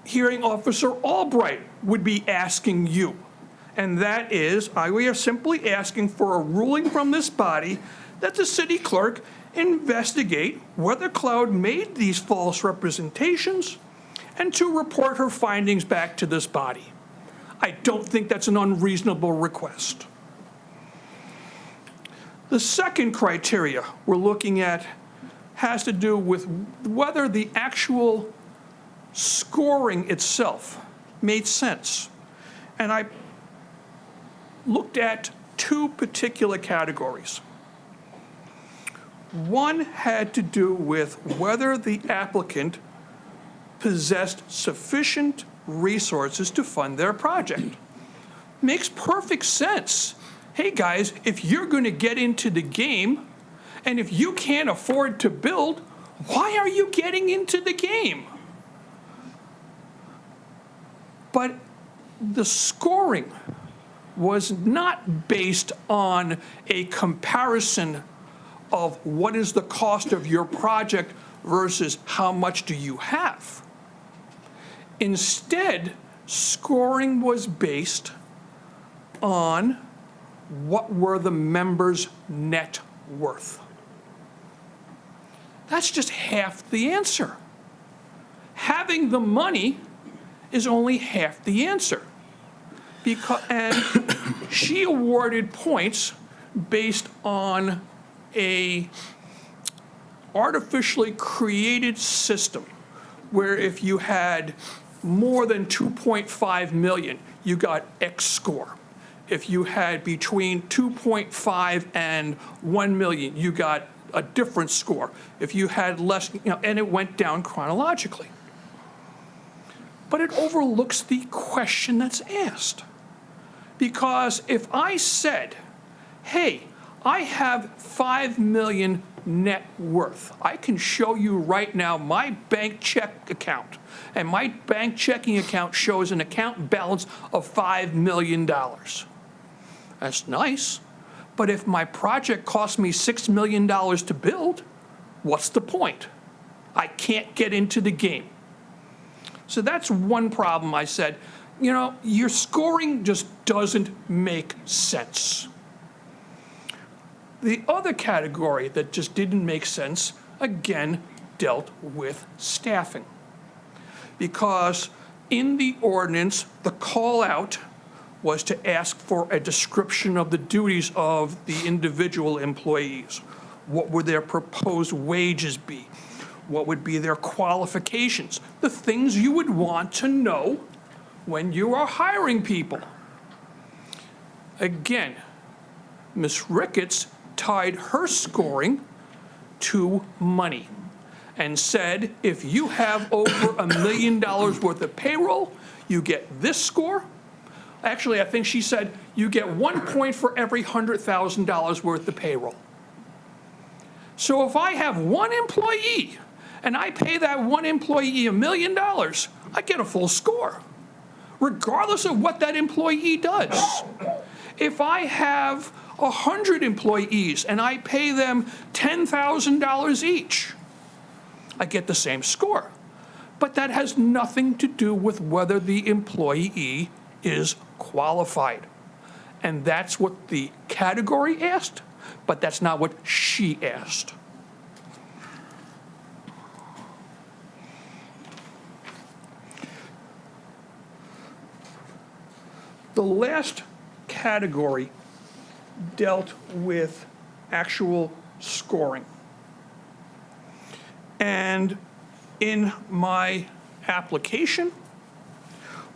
S13: hearing officer Albright would be asking you. And that is, we are simply asking for a ruling from this body that the city clerk investigate whether Cloud made these false representations and to report her findings back to this body. I don't think that's an unreasonable request. The second criteria we're looking at has to do with whether the actual scoring itself made sense. And I looked at 2 particular categories. One had to do with whether the applicant possessed sufficient resources to fund their project. Makes perfect sense. Hey guys, if you're going to get into the game and if you can't afford to build, why are you getting into the game? But the scoring was not based on a comparison of what is the cost of your project versus how much do you have. Instead, scoring was based on what were the members' net worth. That's just half the answer. Having the money is only half the answer. And she awarded points based on a artificially created system where if you had more than 2.5 million, you got X score. If you had between 2.5 and 1 million, you got a different score. If you had less, and it went down chronologically. But it overlooks the question that's asked. Because if I said, hey, I have 5 million net worth, I can show you right now my bank check account, and my bank checking account shows an account balance of $5 million. That's nice, but if my project cost me $6 million to build, what's the point? I can't get into the game. So that's one problem. I said, your scoring just doesn't make sense. The other category that just didn't make sense, again, dealt with staffing. Because in the ordinance, the call out was to ask for a description of the duties of the individual employees. What would their proposed wages be? What would be their qualifications? The things you would want to know when you are hiring people. Again, Ms. Ricketts tied her scoring to money and said, if you have over $1 million worth of payroll, you get this score. Actually, I think she said you get 1 point for every $100,000 worth of payroll. So if I have one employee and I pay that one employee $1 million, I get a full score, regardless of what that employee does. If I have 100 employees and I pay them $10,000 each, I get the same score. But that has nothing to do with whether the employee is qualified. And that's what the category asked, but that's not what she asked. The last category dealt with actual scoring. And in my application,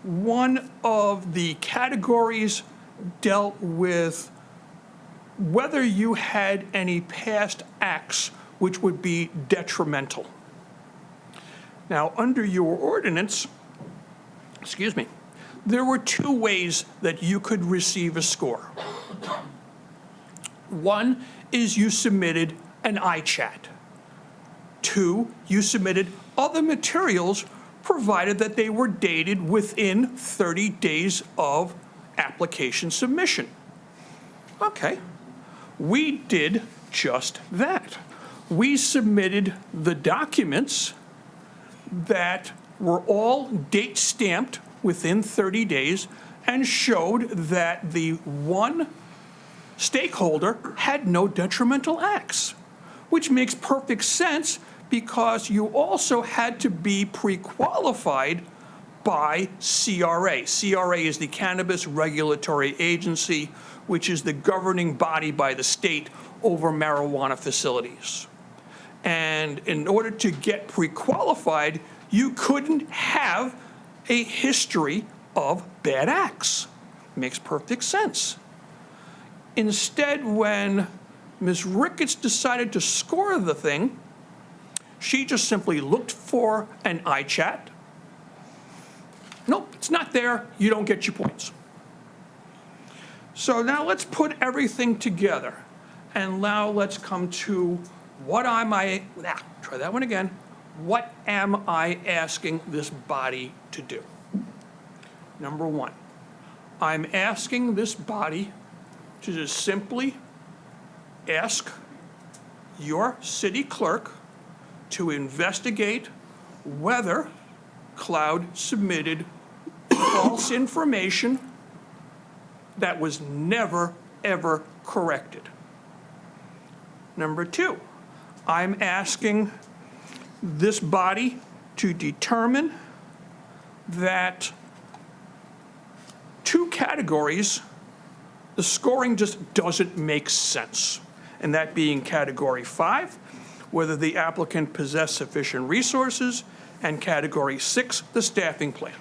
S13: one of the categories dealt with whether you had any past acts which would be detrimental. Now, under your ordinance, there were two ways that you could receive a score. One is you submitted an iChat. Two, you submitted other materials provided that they were dated within 30 days of application submission. Okay, we did just that. We submitted the documents that were all date stamped within 30 days and showed that the one stakeholder had no detrimental acts, which makes perfect sense because you also had to be pre-qualified by CRA. CRA is the Cannabis Regulatory Agency, which is the governing body by the state over marijuana facilities. And in order to get pre-qualified, you couldn't have a history of bad acts. Makes perfect sense. Instead, when Ms. Ricketts decided to score the thing, she just simply looked for an iChat. Nope, it's not there. You don't get your points. So now let's put everything together. And now let's come to what am I, try that one again. What am I asking this body to do? Number one, I'm asking this body to just simply ask your city clerk to investigate whether Cloud submitted false information that was never, ever corrected. Number two, I'm asking this body to determine that two categories, the scoring just doesn't make sense. And that being category 5, whether the applicant possessed sufficient resources, and category 6, the staffing plan.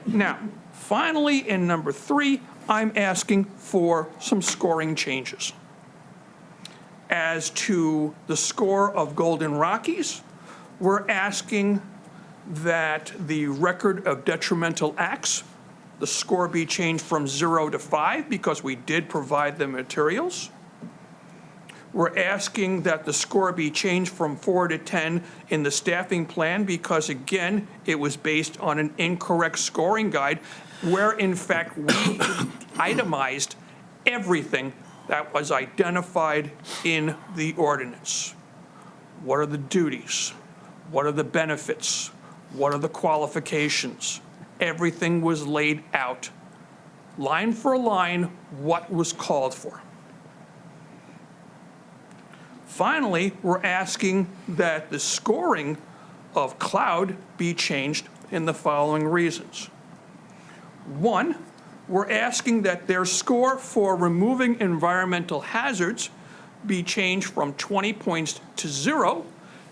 S13: Now, finally, in number 3, I'm asking for some scoring changes. As to the score of Golden Rockies, we're asking that the record of detrimental acts, the score be changed from 0 to 5 because we did provide the materials. We're asking that the score be changed from 4 to 10 in the staffing plan because, again, it was based on an incorrect scoring guide where, in fact, we itemized everything that was identified in the ordinance. What are the duties? What are the benefits? What are the qualifications? Everything was laid out, line for line, what was called for. Finally, we're asking that the scoring of Cloud be changed in the following reasons. One, we're asking that their score for removing environmental hazards be changed from 20 points to 0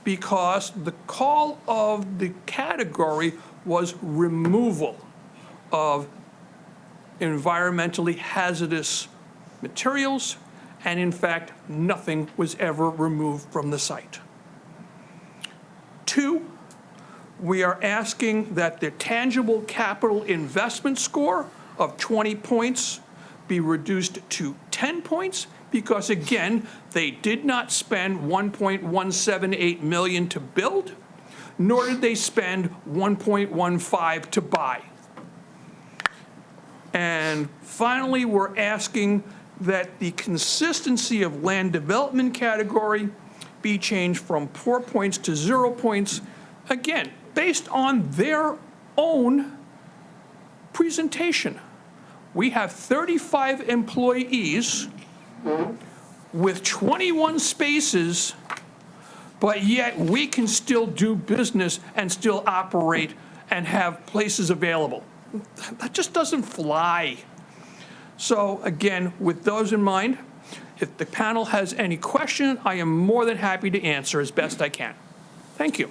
S13: because the call of the category was removal of environmentally hazardous materials, and in fact, nothing was ever removed from the site. 2, we are asking that the tangible capital investment score of 20 points be reduced to 10 points because, again, they did not spend $1.178 million to build, nor did they spend $1.15 to buy. And finally, we're asking that the consistency of land development category be changed from 4 points to 0 points, again, based on their own presentation. We have 35 employees with 21 spaces, but yet we can still do business and still operate and have places available. That just doesn't fly. So again, with those in mind, if the panel has any question, I am more than happy to answer as best I can. Thank you.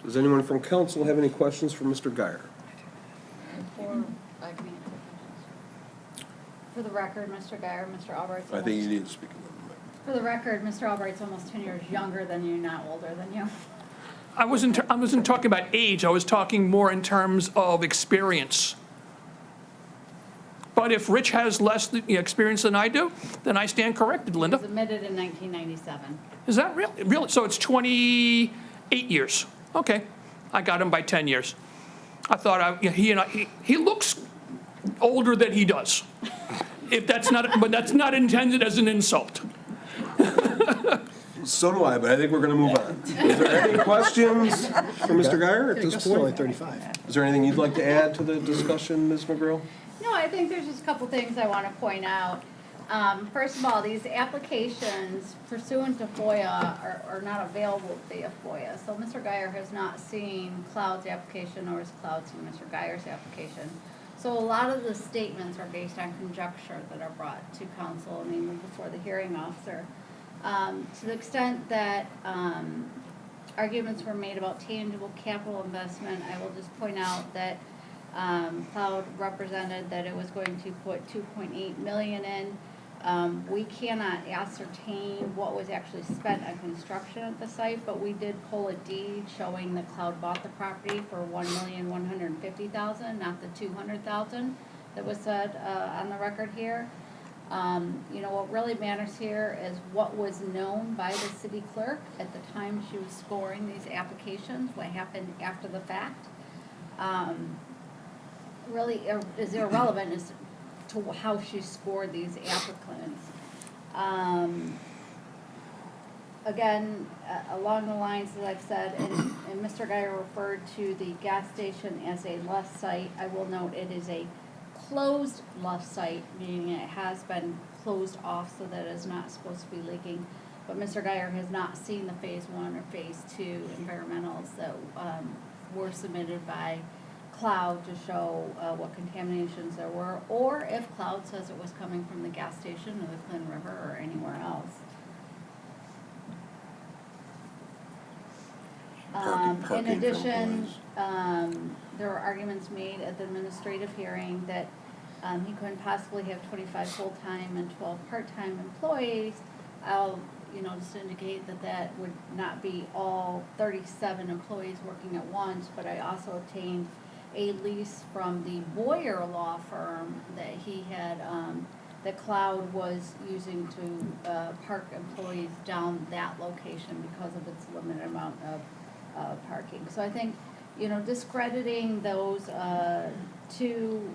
S1: Does anyone from council have any questions for Mr. Guyer?
S8: For the record, Mr. Guyer, Mr. Albright's
S1: I think you need to speak a little bit.
S8: For the record, Mr. Albright's almost 10 years younger than you, not older than you.
S13: I wasn't talking about age. I was talking more in terms of experience. But if Rich has less experience than I do, then I stand corrected,
S8: He
S13: Linda.
S8: was admitted in 1997.
S13: Is that real? Really? So it's 28 years. Okay. I got him by 10 years. I thought he looks older than he does. But that's not intended as an insult.
S1: So do I, but I think we're going to move on. Is there any questions for Mr. Guyer at this
S6: Only
S1: point?
S6: 35.
S1: Is there anything you'd like to add to the discussion, Ms. McGrill?
S8: No, I think there's just a couple things I want to point out. First of all, these applications pursuant to FOIA are not available via FOIA. So Mr. Guyer has not seen Cloud's application, nor has Cloud seen Mr. Guyer's application. So a lot of the statements are based on conjecture that are brought to council, I mean, before the hearing officer. To the extent that arguments were made about tangible capital investment, I will just point out that Cloud represented that it was going to put $2.8 million in. We cannot ascertain what was actually spent on construction at the site, but we did pull a deed showing that Cloud bought the property for $1,150,000, not the $200,000 that was said on the record here. What really matters here is what was known by the city clerk at the time she was scoring these applications, what happened after the fact. really is irrelevant as to how she scored these applicants. Again, along the lines that I've said, and Mr. Geyer referred to the gas station as a left site. I will note it is a closed left site, meaning it has been closed off so that it is not supposed to be leaking. But Mr. Geyer has not seen the phase 1 or phase 2 environmentals that were submitted by Cloud to show what contaminations there were, or if Cloud says it was coming from the gas station or the Clinton River or anywhere else.
S1: Parking
S8: In
S1: for
S8: addition,
S1: employees.
S8: there were arguments made at the administrative hearing that he couldn't possibly have 25 full-time and 12 part-time employees. I'll, just indicate that would not be all 37 employees working at once, but I also obtained a lease from the Boyer law firm that he had, that Cloud was using to park employees down that location because of its limited amount of parking. So I think, discrediting those two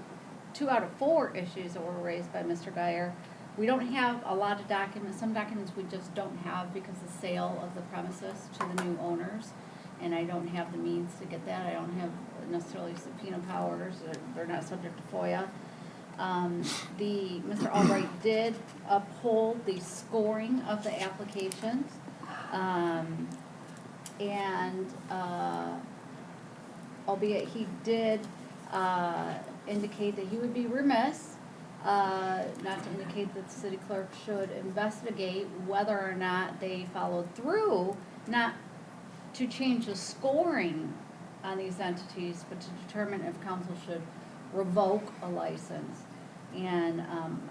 S8: out of 4 issues that were raised by Mr. Geyer. We don't have a lot of documents. Some documents we just don't have because the sale of the premises to the new owners, and I don't have the means to get that. I don't have necessarily subpoena powers. They're not subject to FOIA. Mr. Albright did uphold the scoring of the applications. Albeit he did indicate that he would be remiss not to indicate that the city clerk should investigate whether or not they followed through, not to change the scoring on these entities, but to determine if council should revoke a license. And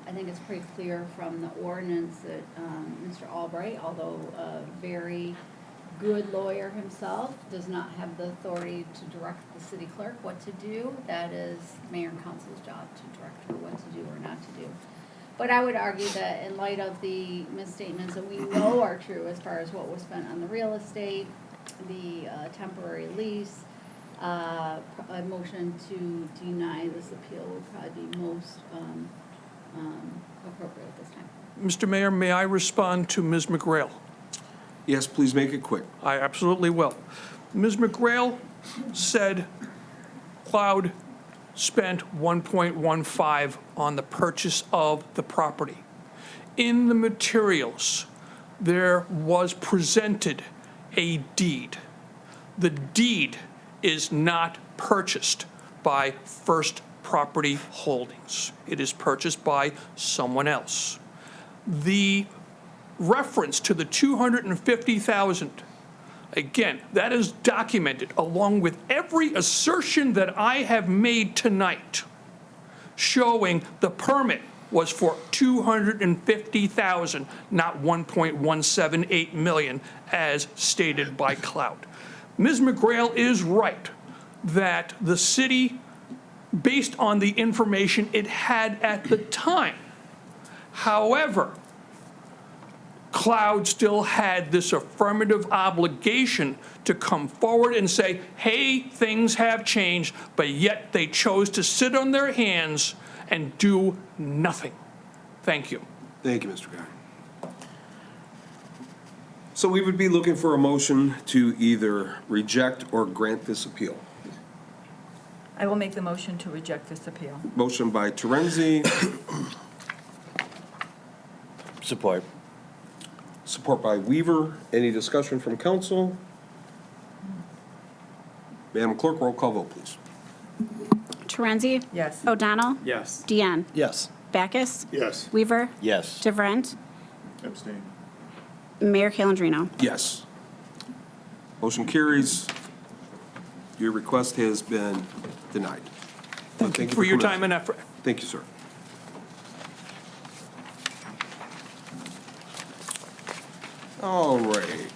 S8: I think it's pretty clear from the ordinance that Mr. Albright, although a very good lawyer himself, does not have the authority to direct the city clerk what to do. That is mayor and council's job to direct her what to do or not to do. But I would argue that in light of the misstatements that we know are true as far as what was spent on the real estate, the temporary lease, a motion to deny this appeal would probably be most appropriate at this time.
S13: Mr. Mayor, may I respond to Ms. McGrail?
S1: Yes, please make it quick.
S13: I absolutely will. Ms. McGrail said Cloud spent 1.15 on the purchase of the property. In the materials, there was presented a deed. The deed is not purchased by First Property Holdings. It is purchased by someone else. The reference to the $250,000, again, that is documented along with every assertion that I have made tonight, showing the permit was for $250,000, not $1.178 million, as stated by Cloud. Ms. McGrail is right that the city, based on the information it had at the time, however, Cloud still had this affirmative obligation to come forward and say, hey, things have changed, but yet they chose to sit on their hands and do nothing. Thank you.
S1: Thank you, Mr. Guy. So we would be looking for a motion to either reject or grant this appeal.
S2: I will make the motion to reject this appeal.
S1: Motion by Terenzi,
S11: Support.
S1: support by Weaver. Any discussion from council? Madam Clerk, roll call vote, please.
S3: Torenzi?
S2: Yes.
S3: O'Donnell?
S4: Yes.
S3: Deanne?
S6: Yes.
S3: Backus?
S12: Yes.
S3: Weaver?
S11: Yes.
S3: DeVrent?
S12: Abstain.
S3: Mayor Calendino?
S1: Yes. Motion carries. Your request has been denied. Thank you
S13: For your
S1: coming.
S13: time and effort.
S1: Thank you, sir. All right.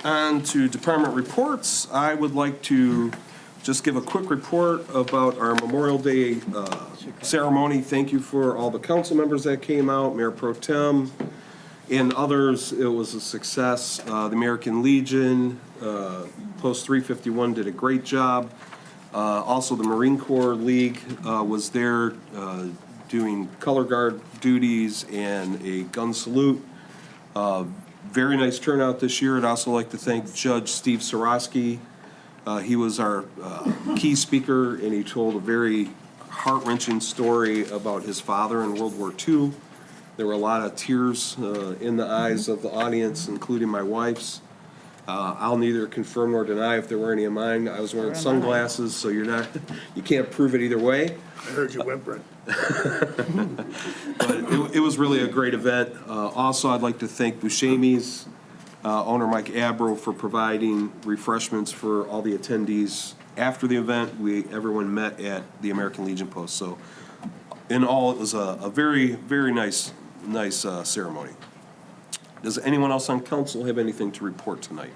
S1: On to department reports. I would like to just give a quick report about our Memorial Day ceremony. Thank you for all the council members that came out, Mayor Pro Tem and others. It was a success. The American Legion, Post 351 did a great job. Also, the Marine Corps League was there doing color guard duties and a gun salute. Very nice turnout this year. I'd also like to thank Judge Steve Sarosky. He was our key speaker, and he told a very heart-wrenching story about his father in World War II. There were a lot of tears in the eyes of the audience, including my wife's. I'll neither confirm nor deny if there were any of mine. I was wearing sunglasses, so you can't prove it either way.
S2: I heard you whimpering.
S1: But it was really a great event. Also, I'd like to thank Buscemi's owner, Mike Abro, for providing refreshments for all the attendees. After the event, everyone met at the American Legion Post. So in all, it was a very, very nice ceremony. Does anyone else on council have anything to report tonight?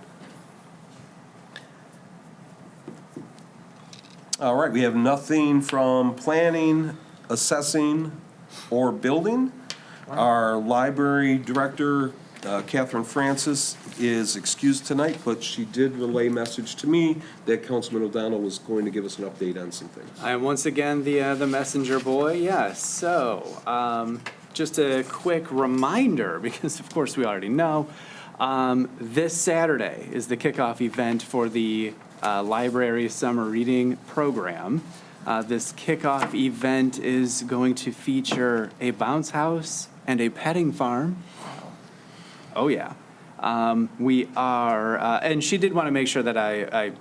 S1: All right, we have nothing from planning, assessing, or building. Our library director, Catherine Francis, is excused tonight, but she did relay message to me that Councilman O'Donnell was going to give us an update on some things.
S4: I am once again the messenger boy, yes. So, just a quick reminder, because of course we already know, this Saturday is the kickoff event for the library summer reading program. This kickoff event is going to feature a bounce house and a petting farm. Oh, yeah. We are, and she did want to make sure that I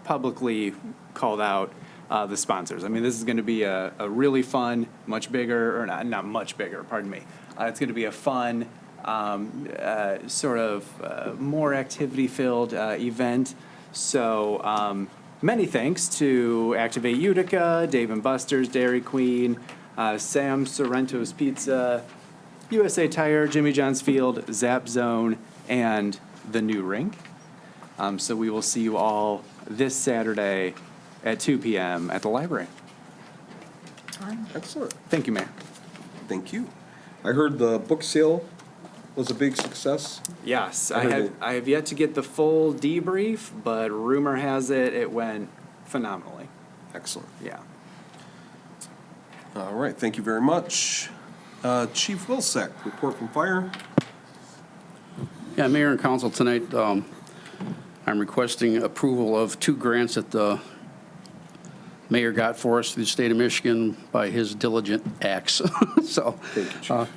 S4: publicly called out the sponsors. I mean, this is going to be a really fun, much bigger, or not much bigger, pardon me. It's going to be a fun, sort of more activity-filled event. So many thanks to Activate Utica, Dave & Buster's, Dairy Queen, Sam Sorrento's Pizza, USA Tire, Jimmy John's Field, Zap Zone, and the New Rink. So we will see you all this Saturday at 2 p.m. at the library.
S1: Excellent.
S4: Thank you, Mayor.
S1: Thank you. I heard the book sale was a big success.
S4: Yes,
S1: I heard
S4: I have yet to get the full debrief, but rumor has it went phenomenally.
S1: Excellent.
S4: Yeah.
S1: All right, thank you very much. Chief Wilczek, report from fire.
S14: Yeah, Mayor and Council, tonight I'm requesting approval of 2 grants that the mayor got for us through the state of Michigan by his diligent acts. So,
S1: Thank you, Chief.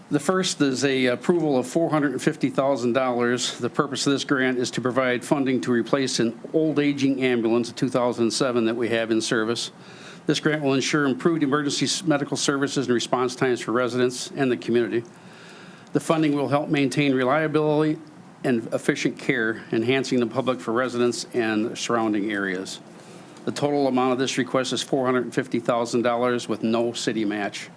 S14: the first is a approval of $450,000. The purpose of this grant is to provide funding to replace an old aging ambulance, a 2007 that we have in service. This grant will ensure improved emergency medical services and response times for residents and the community. The funding will help maintain reliability and efficient care, enhancing the public for residents and surrounding areas. The total amount of this request is $450,000 with no city match.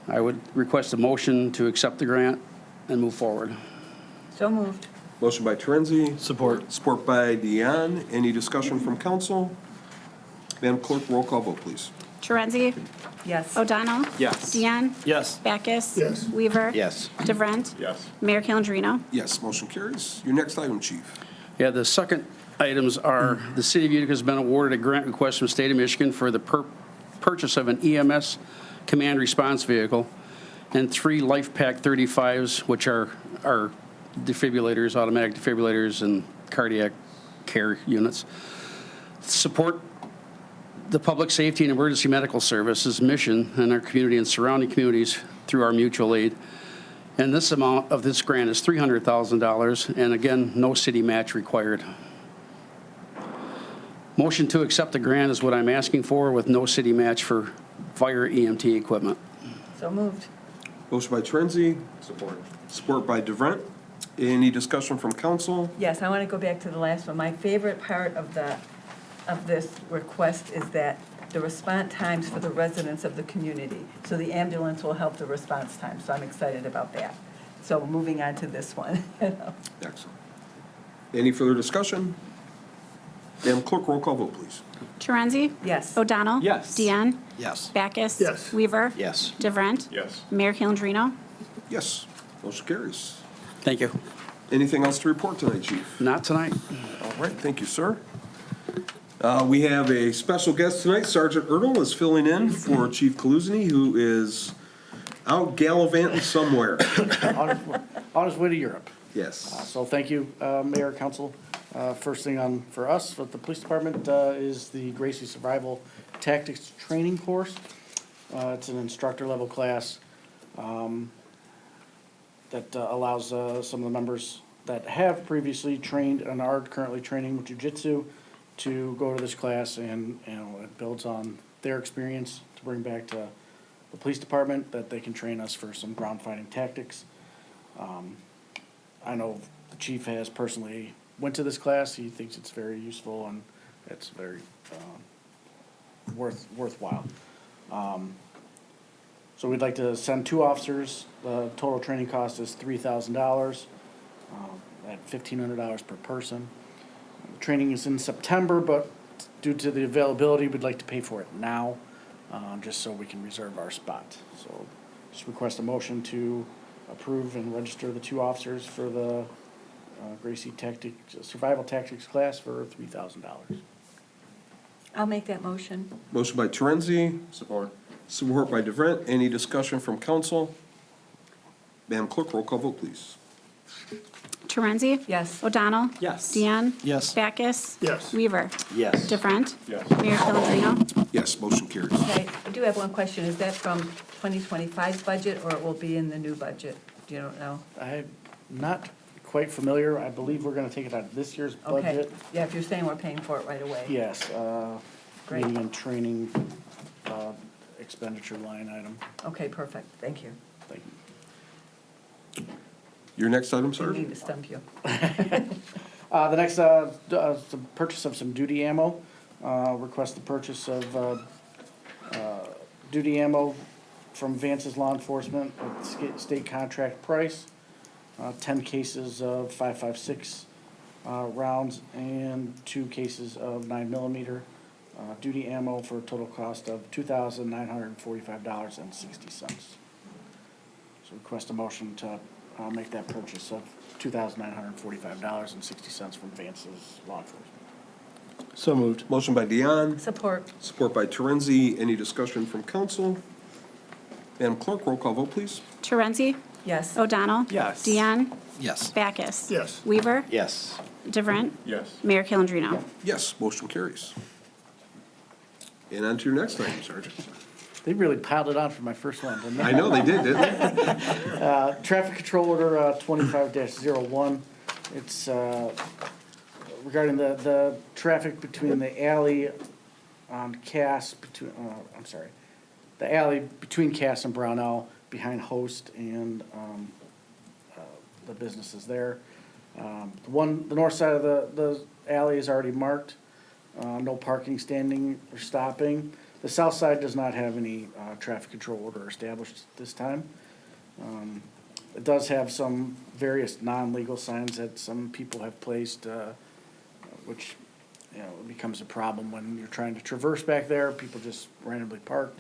S14: I would request a motion to accept the grant and move forward.
S2: So moved.
S1: Motion by Terenzi.
S6: Support.
S1: Support by Deanne. Any discussion from council? Madam Clerk, roll call vote, please.
S3: Torenzi?
S2: Yes.
S3: O'Donnell?
S4: Yes.
S3: Deanne?
S6: Yes.
S3: Backus?
S2: Yes.
S3: Weaver?
S11: Yes.
S3: DeVrent?
S12: Yes.
S3: Mayor Calendino?
S1: Yes, motion carries. Your next item, Chief.
S14: Yeah, the second items are, the city of Utica has been awarded a grant request from the state of Michigan for the purchase of an EMS command response vehicle and 3 LifePak 35s, which are defibrillators, automatic defibrillators, and cardiac care units. Support the public safety and emergency medical services mission in our community and surrounding communities through our mutual aid. And this amount of this grant is $300,000, and again, no city match required. Motion to accept the grant is what I'm asking for, with no city match for fire EMT equipment.
S2: So moved.
S1: Motion by Terenzi,
S12: Support.
S1: support by DeVrent. Any discussion from council?
S2: Yes, I want to go back to the last one. My favorite part of this request is that the response times for the residents of the community. So the ambulance will help the response time, so I'm excited about that. So moving on to this one.
S1: Excellent. Any further discussion? Madam Clerk, roll call vote, please.
S3: Torenzi?
S2: Yes.
S3: O'Donnell?
S4: Yes.
S3: Deanne?
S11: Yes.
S3: Backus?
S2: Yes.
S3: Weaver?
S11: Yes.
S3: DeVrent?
S12: Yes.
S3: Mayor Calendino?
S1: Yes, motion carries.
S14: Thank you.
S1: Anything else to report tonight, Chief?
S14: Not tonight.
S1: All right, thank you, sir. We have a special guest tonight. Sergeant Erdl is filling in for Chief Kaluzny, who is out gallivanting somewhere.
S15: On his way to Europe.
S1: Yes.
S15: So thank you, Mayor, Council. First thing for us, with the police department, is the Gracie Survival Tactics Training Course. It's an instructor level class that allows some of the members that have previously trained and are currently training with jujitsu to go to this class, and it builds on their experience to bring back to the police department, that they can train us for some ground fighting tactics. I know the chief has personally went to this class. He thinks it's very useful and it's very worthwhile. So we'd like to send 2 officers. The total training cost is $3,000 at $1,500 per person. The training is in September, but due to the availability, we'd like to pay for it now, just so we can reserve our spot. So just request a motion to approve and register the 2 officers for the Gracie Survival Tactics class for $3,000.
S2: I'll make that motion.
S1: Motion by Terenzi,
S12: Support.
S1: support by DeVrent. Any discussion from council? Madam Clerk, roll call vote, please.
S3: Torenzi?
S2: Yes.
S3: O'Donnell?
S4: Yes.
S3: Deanne?
S6: Yes.
S3: Backus?
S6: Yes.
S3: Weaver?
S11: Yes.
S3: DeVrent?
S12: Yes.
S3: Mayor Calendino?
S1: Yes, motion carries.
S2: Okay, I do have one question. Is that from 2025's budget, or it will be in the new budget? Do you don't know?
S15: I'm not quite familiar. I believe we're gonna take it out of this year's
S2: Okay.
S15: budget.
S2: Yeah, if you're saying we're paying for it right away.
S15: Yes,
S2: Great.
S15: meeting and training expenditure line item.
S2: Okay, perfect. Thank you.
S15: Thank you.
S1: Your next item,
S2: Didn't mean
S1: Sergeant?
S2: to stump you.
S15: The next, the purchase of some duty ammo. Request the purchase of duty ammo from Vance's Law Enforcement at state contract price. 10 cases of 5.56 rounds and 2 cases of 9mm duty ammo for a total cost of $2,945.60. So request a motion to make that purchase of $2,945.60 from Vance's Law Enforcement.
S6: So moved.
S1: Motion by Deanne,
S2: Support.
S1: support by Terenzi. Any discussion from council? Madam Clerk, roll call vote, please.
S3: Torenzi?
S2: Yes.
S3: O'Donnell?
S4: Yes.
S3: Deanne?
S6: Yes.
S3: Backus?
S6: Yes.
S3: Weaver?
S11: Yes.
S3: DeVrent?
S12: Yes.
S3: Mayor Calendino?
S1: Yes, motion carries. And on to your next item, Sergeant.
S15: They really piled it on for my first one, didn't they?
S1: I know they did, didn't they?
S15: Traffic Control Order 25-01. It's regarding the traffic between the alley on Cass, the alley between Cass and Brownell, behind Host and the businesses there. The north side of the alley is already marked. No parking, standing, or stopping. The south side does not have any traffic control order established at this time. It does have some various non-legal signs that some people have placed, which, becomes a problem when you're trying to traverse back there. People just randomly parked.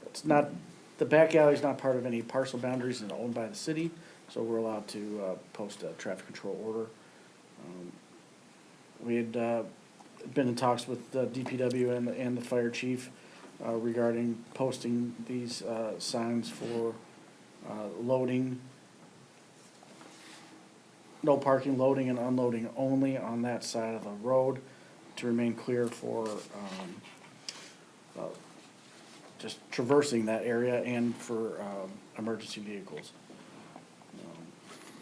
S15: It's not, the back alley is not part of any parcel boundaries and owned by the city, so we're allowed to post a traffic control order. We had been in talks with the DPW and the fire chief regarding posting these signs for loading, no parking, loading and unloading only on that side of the road to remain clear for just traversing that area and for emergency vehicles.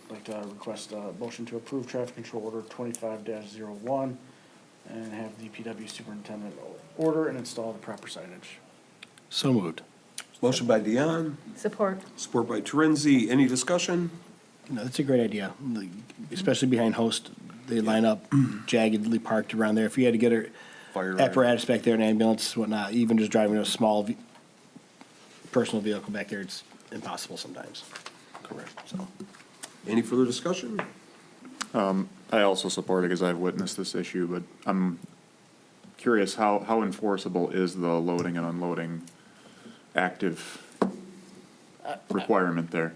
S15: I'd like to request a motion to approve traffic control order 25-01 and have DPW superintendent order and install the proper signage.
S6: So moved.
S1: Motion by Deanne,
S2: Support.
S1: support by Terenzi. Any discussion?
S6: No, that's a great idea, especially behind Host. They line up jaggedly parked around there. If you had to get a
S1: Fire
S6: apparatus back there, an ambulance, whatnot, even just driving a small personal vehicle back there, it's impossible sometimes.
S1: Correct. So, any further discussion?
S12: I also support it because I've witnessed this issue, but I'm curious, how enforceable is the loading and unloading active requirement there?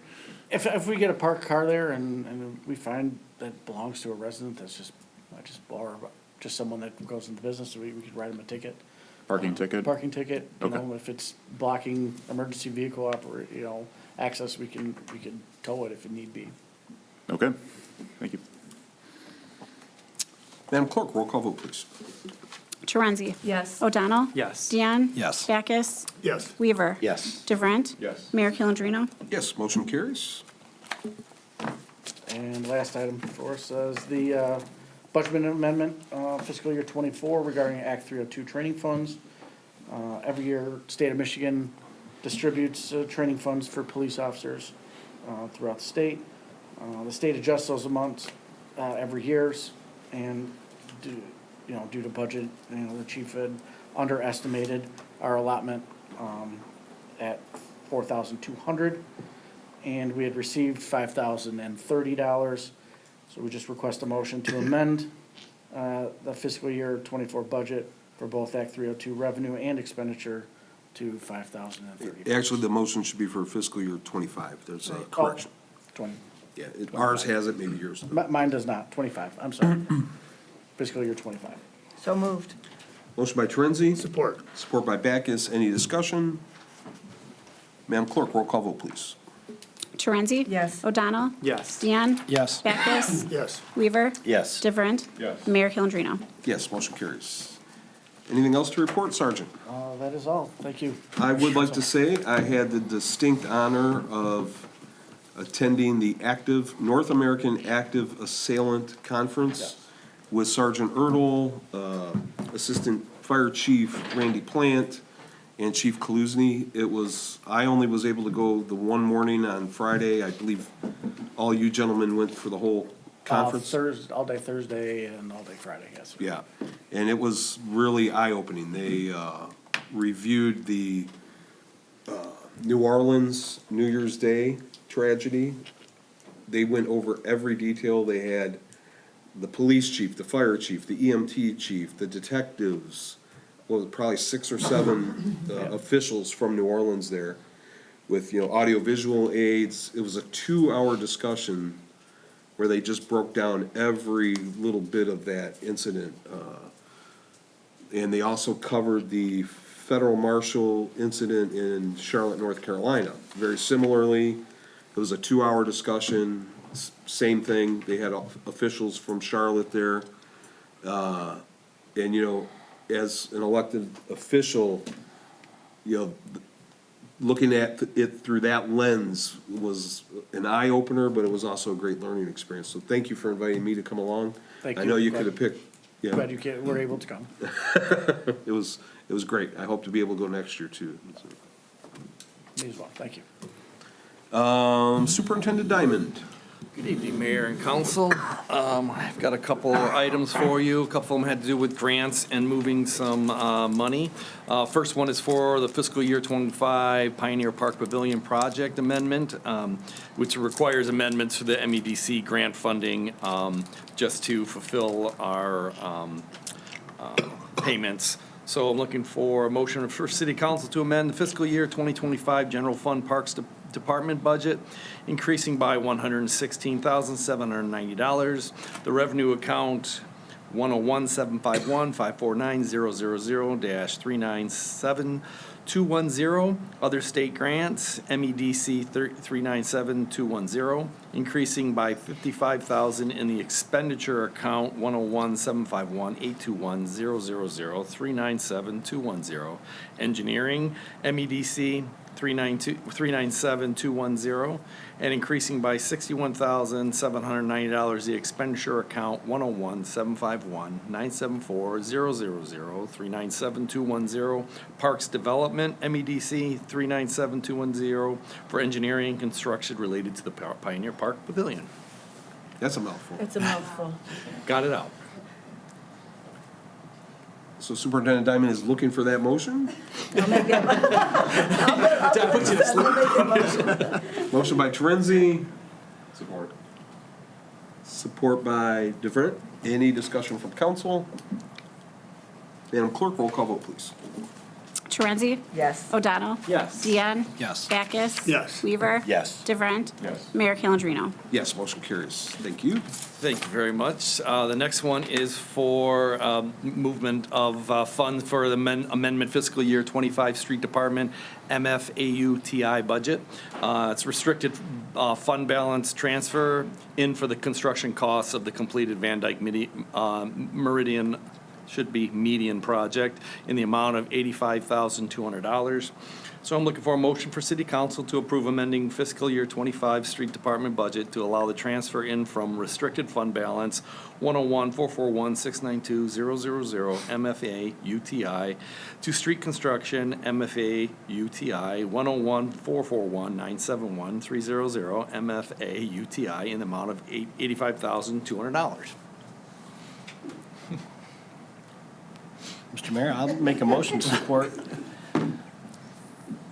S15: If we get a parked car there and we find that belongs to a resident, I just blow our just someone that goes into business, we could write them a ticket.
S12: Parking ticket?
S15: Parking ticket, you
S12: Okay.
S15: know, if it's blocking emergency vehicle access, we can tow it if it need be.
S12: Okay, thank you.
S1: Madam Clerk, roll call vote, please.
S3: Torenzi?
S2: Yes.
S3: O'Donnell?
S4: Yes.
S3: Deanne?
S6: Yes.
S3: Backus?
S6: Yes.
S3: Weaver?
S11: Yes.
S3: DeVrent?
S12: Yes.
S3: Mayor Calendino?
S1: Yes, motion carries.
S15: And last item for us is the budget amendment, fiscal year '24 regarding Act 302 training funds. Every year, state of Michigan distributes training funds for police officers throughout the state. The state adjusts those amounts every year, and due to budget, the chief had underestimated our allotment at $4,200, and we had received $5,030. So we just request a motion to amend the fiscal year '24 budget for both Act 302 revenue and expenditure to $5,030.
S1: Actually, the motion should be for fiscal year '25. There's a correction.
S15: 20.
S1: Yeah, ours has it, maybe yours.
S15: Mine does not, 25, I'm sorry. Fiscal year '25.
S2: So moved.
S1: Motion by Torenzi.
S6: Support.
S1: Support by Backus. Any discussion? Madam Clerk, roll call vote, please.
S3: Torenzi?
S2: Yes.
S3: O'Donnell?
S4: Yes.
S3: Deanne?
S6: Yes.
S3: Backus?
S6: Yes.
S3: Weaver?
S11: Yes.
S3: DeVrent?
S12: Yes.
S3: Mayor Calendino?
S1: Yes, motion carries. Anything else to report, Sergeant?
S15: That is all, thank you.
S1: I would like to say I had the distinct honor of attending the North American Active Assailant Conference with Sergeant Erdl, Assistant Fire Chief Randy Plant, and Chief Kaluzny. I only was able to go the one morning on Friday. I believe all you gentlemen went for the whole conference.
S15: All day Thursday and all day Friday, yes.
S1: Yeah, and it was really eye-opening. They reviewed the New Orleans New Year's Day tragedy. They went over every detail. They had the police chief, the fire chief, the EMT chief, the detectives, probably 6 or 7 officials from New Orleans there with, audiovisual aids. It was a 2-hour discussion where they just broke down every little bit of that incident. And they also covered the federal marshal incident in Charlotte, North Carolina. Very similarly, it was a 2-hour discussion, same thing. They had officials from Charlotte there. And, as an elected official, looking at it through that lens was an eye-opener, but it was also a great learning experience. So thank you for inviting me to come along.
S15: Thank
S1: I
S15: you.
S1: know you
S15: Glad-
S1: could have picked,
S15: Glad you were able to come.
S1: it was great. I hope to be able to go next year too.
S15: Me as well, thank you.
S1: Superintendent Diamond.
S16: Good evening, Mayor and Council. I've got a couple items for you. A couple of them had to do with grants and moving some money. First one is for the fiscal year '25 Pioneer Park Pavilion Project Amendment, which requires amendments to the MEDC grant funding just to fulfill our payments. So I'm looking for a motion for City Council to amend the fiscal year 2025 General Fund Parks Department budget, increasing by $116,790. The revenue account 101-751-549-000-397210. Other state grants, MEDC 397210, increasing by $55,000 in the expenditure account 101-751-821-000-397210. Engineering, MEDC 397210, and increasing by $61,790 the expenditure account 101-751-974-000-397210. Parks Development, MEDC 397210, for engineering and construction related to the Pioneer Park Pavilion.
S1: That's a mouthful.
S2: It's a mouthful.
S16: Got it out.
S1: So Superintendent Diamond is looking for that motion.
S2: I'll make it.
S1: Motion by Torenzi. Support. Support by DeVrent. Any discussion from council? Madam Clerk, roll call vote, please.
S3: Torenzi?
S2: Yes.
S3: O'Donnell?
S4: Yes.
S3: Deanne?
S6: Yes.
S3: Backus?
S6: Yes.
S3: Weaver?
S11: Yes.
S3: DeVrent?
S12: Yes.
S3: Mayor Calendino?
S1: Yes, motion carries. Thank you.
S16: Thank you very much. The next one is for movement of funds for the amendment fiscal year 25 Street Department MFAUTI budget. It's restricted fund balance transfer in for the construction costs of the completed Van Dyke Meridian, should be median project, in the amount of $85,200. So I'm looking for a motion for city council to approve amending fiscal year 25 street department budget to allow the transfer in from restricted fund balance 101-441-692-000 MFA UTI to street construction MFA UTI 101-441-971-300 MFA UTI in the amount of $85,200.
S6: Mr. Mayor, I'll make a motion to support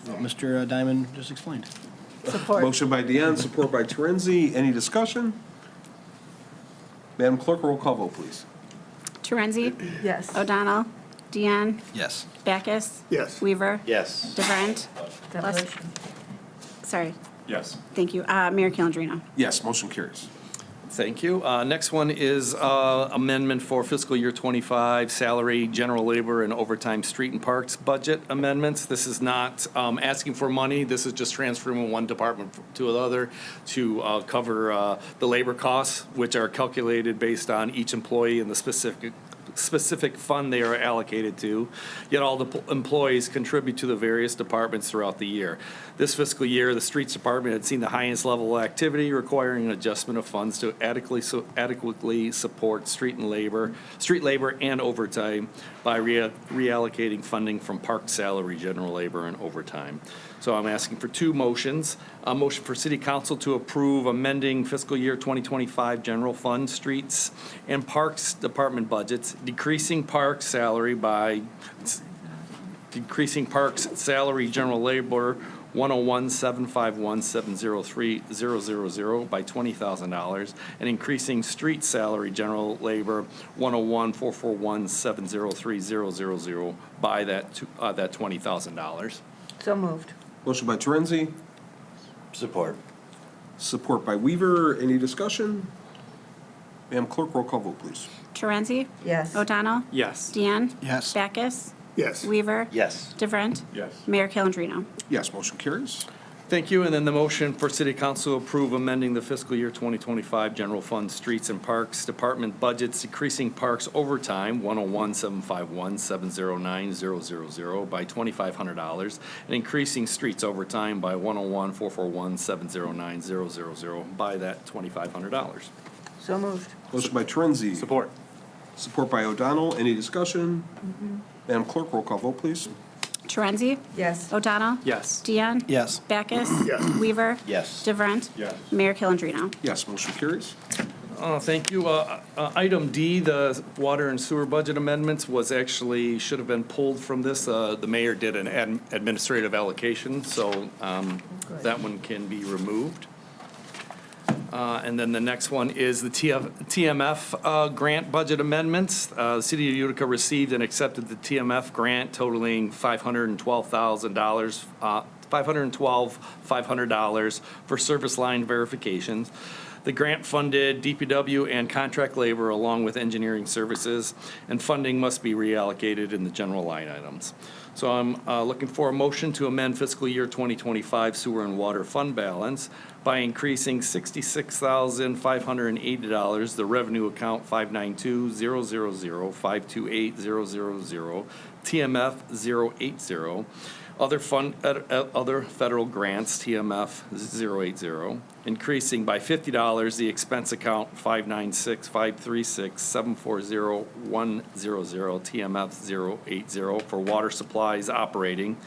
S6: what Mr. Diamond just explained.
S2: Support.
S1: Motion by Deanne, support by Torenzi. Any discussion? Madam Clerk, roll call vote, please.
S3: Torenzi?
S2: Yes.
S3: O'Donnell? Deanne?
S6: Yes.
S3: Backus?
S6: Yes.
S3: Weaver?
S11: Yes.
S3: DeVrent?
S2: Demolition.
S3: Sorry,
S12: Yes.
S3: thank you. Mayor Calendino?
S1: Yes, motion carries.
S16: Thank you. Next one is amendment for fiscal year 25 salary, general labor, and overtime street and parks budget amendments. This is not asking for money. This is just transferring one department to another to cover the labor costs, which are calculated based on each employee and the specific fund they are allocated to, yet all the employees contribute to the various departments throughout the year. This fiscal year, the streets department had seen the highest level of activity, requiring an adjustment of funds to adequately support street labor and overtime by reallocating funding from park salary, general labor, and overtime. So I'm asking for two motions. A motion for city council to approve amending fiscal year 2025 general fund streets and parks department budgets, decreasing parks salary, general labor 101-751-703-000 by $20,000, and increasing street salary, general labor 101-441-703-000 by that $20,000.
S2: So moved.
S1: Motion by Torenzi,
S11: Support.
S1: support by Weaver. Any discussion? Madam Clerk, roll call vote, please.
S3: Torenzi?
S2: Yes.
S3: O'Donnell?
S4: Yes.
S3: Deanne?
S6: Yes.
S3: Backus?
S6: Yes.
S3: Weaver?
S11: Yes.
S3: DeVrent?
S12: Yes.
S3: Mayor Calendino?
S1: Yes, motion carries.
S16: Thank you. And then the motion for city council to approve amending the fiscal year 2025 general fund streets and parks department budgets, decreasing parks overtime 101-751-709-000 by $2,500, and increasing streets overtime by 101-441-709-000 by that $2,500.
S2: So moved.
S1: Motion by Torenzi.
S4: Support.
S1: Support by O'Donnell. Any discussion? Madam Clerk, roll call vote, please.
S3: Torenzi?
S2: Yes.
S3: O'Donnell?
S4: Yes.
S3: Deanne?
S6: Yes.
S3: Backus? Weaver?
S11: Yes.
S3: DeVrent?
S12: Yes.
S3: Mayor Calendino?
S1: Yes, motion carries.
S16: Thank you. Item D, the water and sewer budget amendments should have been pulled from this. The mayor did an administrative allocation, so that one can be removed. And then the next one is the TMF grant budget amendments. The City of Utica received and accepted the TMF grant totaling $512,500 for service line verifications. The grant funded DPW and contract labor along with engineering services, and funding must be reallocated in the general line items. So I'm looking for a motion to amend fiscal year 2025 sewer and water fund balance by increasing $66,580, the revenue account 592-000-528-000, TMF 080, other federal grants, TMF 080, increasing by $50 the expense account 596-536-740-100, TMF 080 for water supplies operating,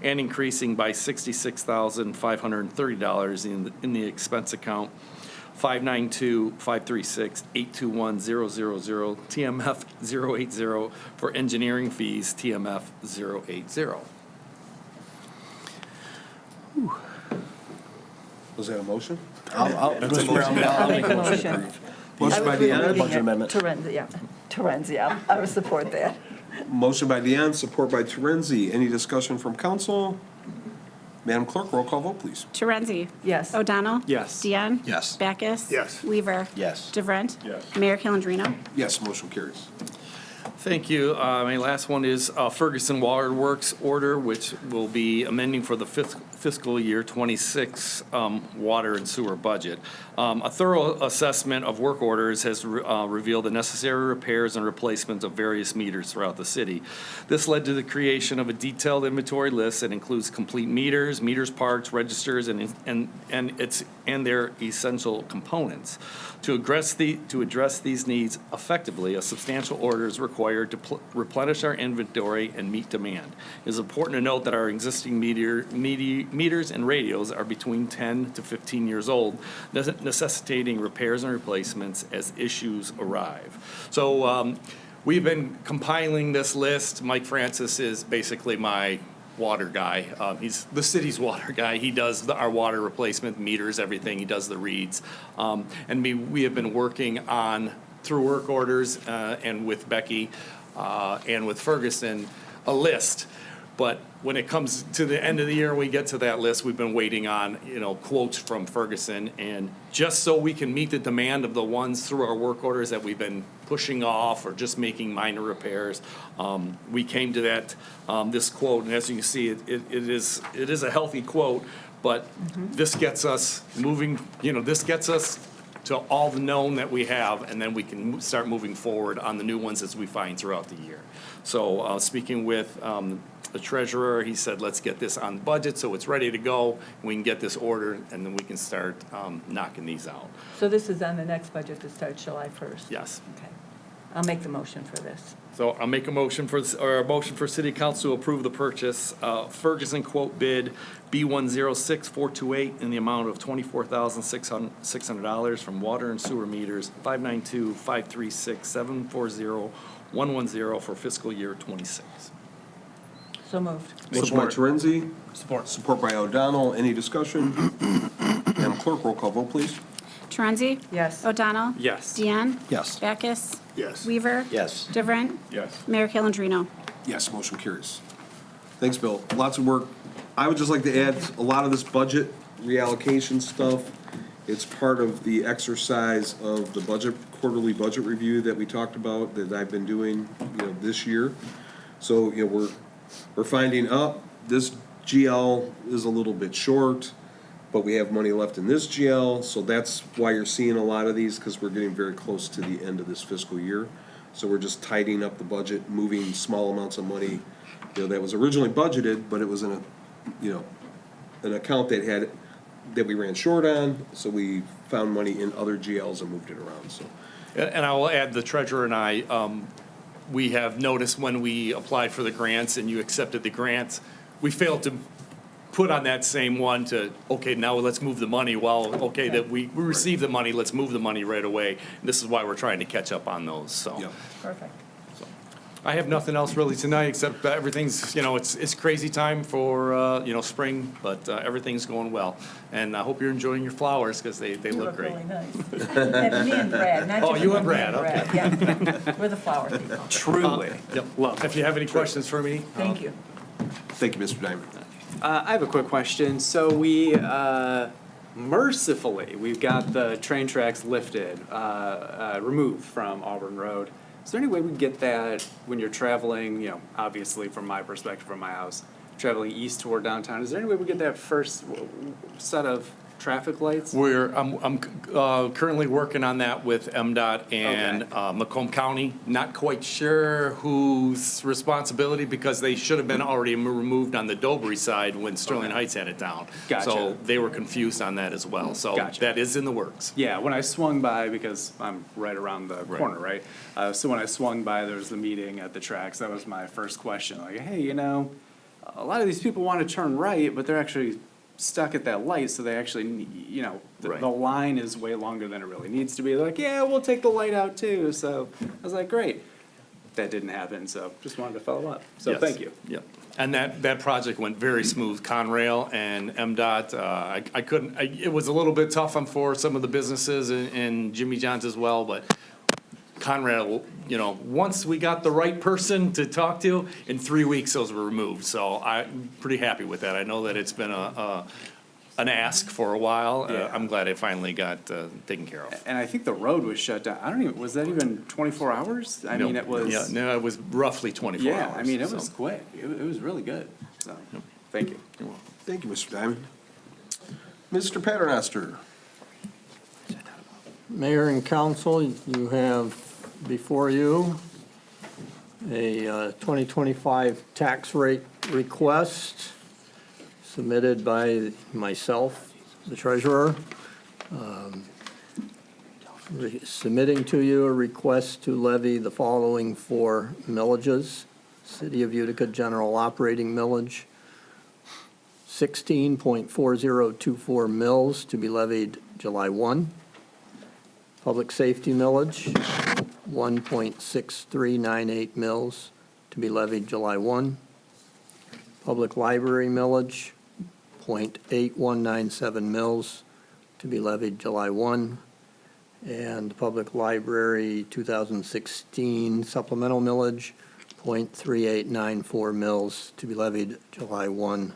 S16: and increasing by $66,530 in the expense account 592-536-821-000, TMF 080 for engineering fees, TMF 080.
S1: Was that a motion?
S6: I'll make a motion.
S1: Motion by Deanne.
S6: Budget amendment.
S2: Torenzi, yeah. I would support that.
S1: Motion by Deanne, support by Terenzi. Any discussion from council? Madam Clerk, roll call vote, please.
S3: Terenzi?
S2: Yes.
S3: O'Donnell?
S4: Yes.
S3: Deanne?
S11: Yes.
S3: Backus?
S6: Yes.
S3: Weaver?
S11: Yes.
S3: DeVrent?
S12: Yes.
S3: Mayor Calendino?
S1: Yes, motion carries.
S16: Thank you. My last one is Ferguson Water Works order, which will be amending for the fiscal year '26 water and sewer budget. A thorough assessment of work orders has revealed the necessary repairs and replacements of various meters throughout the city. This led to the creation of a detailed inventory list that includes complete meters, parks, registers, and their essential components. To address these needs effectively, a substantial order is required to replenish our inventory and meet demand. It is important to note that our existing meters and radios are between 10 to 15 years old, necessitating repairs and replacements as issues arrive. So we've been compiling this list. Mike Francis is basically my water guy. He's the city's water guy. He does our water replacement, meters, everything. He does the reads. And we have been working on, through work orders and with Becky and with Ferguson, a list. But when it comes to the end of the year, we get to that list, we've been waiting on, quotes from Ferguson. And just so we can meet the demand of the ones through our work orders that we've been pushing off or just making minor repairs, we came to that, this quote. And as you can see, it is a healthy quote, but this gets us moving, this gets us to all the known that we have, and then we can start moving forward on the new ones as we find throughout the year. So speaking with the treasurer, he said, let's get this on budget so it's ready to go. We can get this ordered, and then we can start knocking these out.
S2: So this is on the next budget that starts July 1st?
S16: Yes.
S2: Okay. I'll make the motion for this.
S16: So I'll make a motion for city council to approve the purchase, Ferguson quote bid B106428 in the amount of $24,600 from water and sewer meters 592-536-740-110 for fiscal year '26.
S2: So moved.
S1: Motion by Terenzi,
S6: Support.
S1: support by O'Donnell. Any discussion? Madam Clerk, roll call vote, please.
S3: Terenzi?
S2: Yes.
S3: O'Donnell?
S4: Yes.
S3: Deanne?
S6: Yes.
S3: Backus?
S6: Yes.
S3: Weaver?
S11: Yes.
S3: DeVrent?
S12: Yes.
S3: Mayor Calendino?
S1: Yes, motion carries. Thanks, Bill. Lots of work. I would just like to add a lot of this budget reallocation stuff. It's part of the exercise of the quarterly budget review that we talked about that I've been doing, this year. So, we're finding this GL is a little bit short, but we have money left in this GL, so that's why you're seeing a lot of these, because we're getting very close to the end of this fiscal year. So we're just tidying up the budget, moving small amounts of money, that was originally budgeted, but it was in an account that we ran short on, so we found money in other GLs and moved it around, so.
S16: And I will add, the treasurer and I, we have noticed when we applied for the grants and you accepted the grants, we failed to put on that same one to, okay, now let's move the money. Well, okay, that we received the money, let's move the money right away. This is why we're trying to catch up on those, so.
S1: Yep.
S2: Perfect.
S16: I have nothing else really tonight, except everything's, it's crazy time for, spring, but everything's going well. And I hope you're enjoying your flowers, because they look great.
S2: You look really nice. And me and Brad, not just
S16: Oh, you
S2: me
S16: and Brad, okay.
S2: Yeah, we're the flower people.
S4: Truly.
S16: Yep. If you have any questions for me.
S2: Thank you.
S1: Thank you, Mr. Diamond.
S4: I have a quick question. So we, mercifully, we've got the train tracks lifted, removed from Auburn Road. Is there any way we can get that when you're traveling, obviously from my perspective, from my house, traveling east toward downtown? Is there any way we get that first set of traffic lights?
S16: I'm currently working on that with MDOT and Macomb County. Not quite sure whose responsibility, because they should have been already removed on the Dobry side when Sterling Heights had it down.
S4: Gotcha.
S16: So they were confused on that as well. So
S4: Gotcha.
S16: that is in the works.
S4: Yeah, when I swung by, because I'm right around the corner, right? So when I swung by, there was the meeting at the tracks. That was my first question. Like, hey, a lot of these people want to turn right, but they're actually stuck at that light, so they actually, the line is way longer than it really needs to be. They're like, yeah, we'll take the light out too. So I was like, great. That didn't happen, so just wanted to follow up. So
S16: Yes.
S4: thank you.
S16: Yep. And that project went very smooth. Conrail and MDOT, I couldn't, it was a little bit tough for some of the businesses and Jimmy John's as well, but Conrad, once we got the right person to talk to, in 3 weeks, those were removed. So I'm pretty happy with that. I know that it's been an ask for a while.
S4: Yeah.
S16: I'm glad it finally got taken care of.
S4: And I think the road was shut down. I don't even, was that even 24 hours? I mean, it was.
S16: Yeah, no, it was roughly 24 hours.
S4: Yeah, I mean, it was
S16: so.
S4: quick. It was really good. So, thank you.
S1: Thank you, Mr. Diamond. Mr. Paternoster.
S5: Mayor and council, you have before you a 2025 tax rate request submitted by myself, the treasurer. Submitting to you a request to levy the following 4 millages. City of Utica General Operating Millage, 16.4024 mills to be levied July 1. Public Safety Millage, 1.6398 mills to be levied July 1. Public Library Millage, 0.8197 mills to be levied July 1. And Public Library 2016 Supplemental Millage, 0.3894 mills to be levied July 1,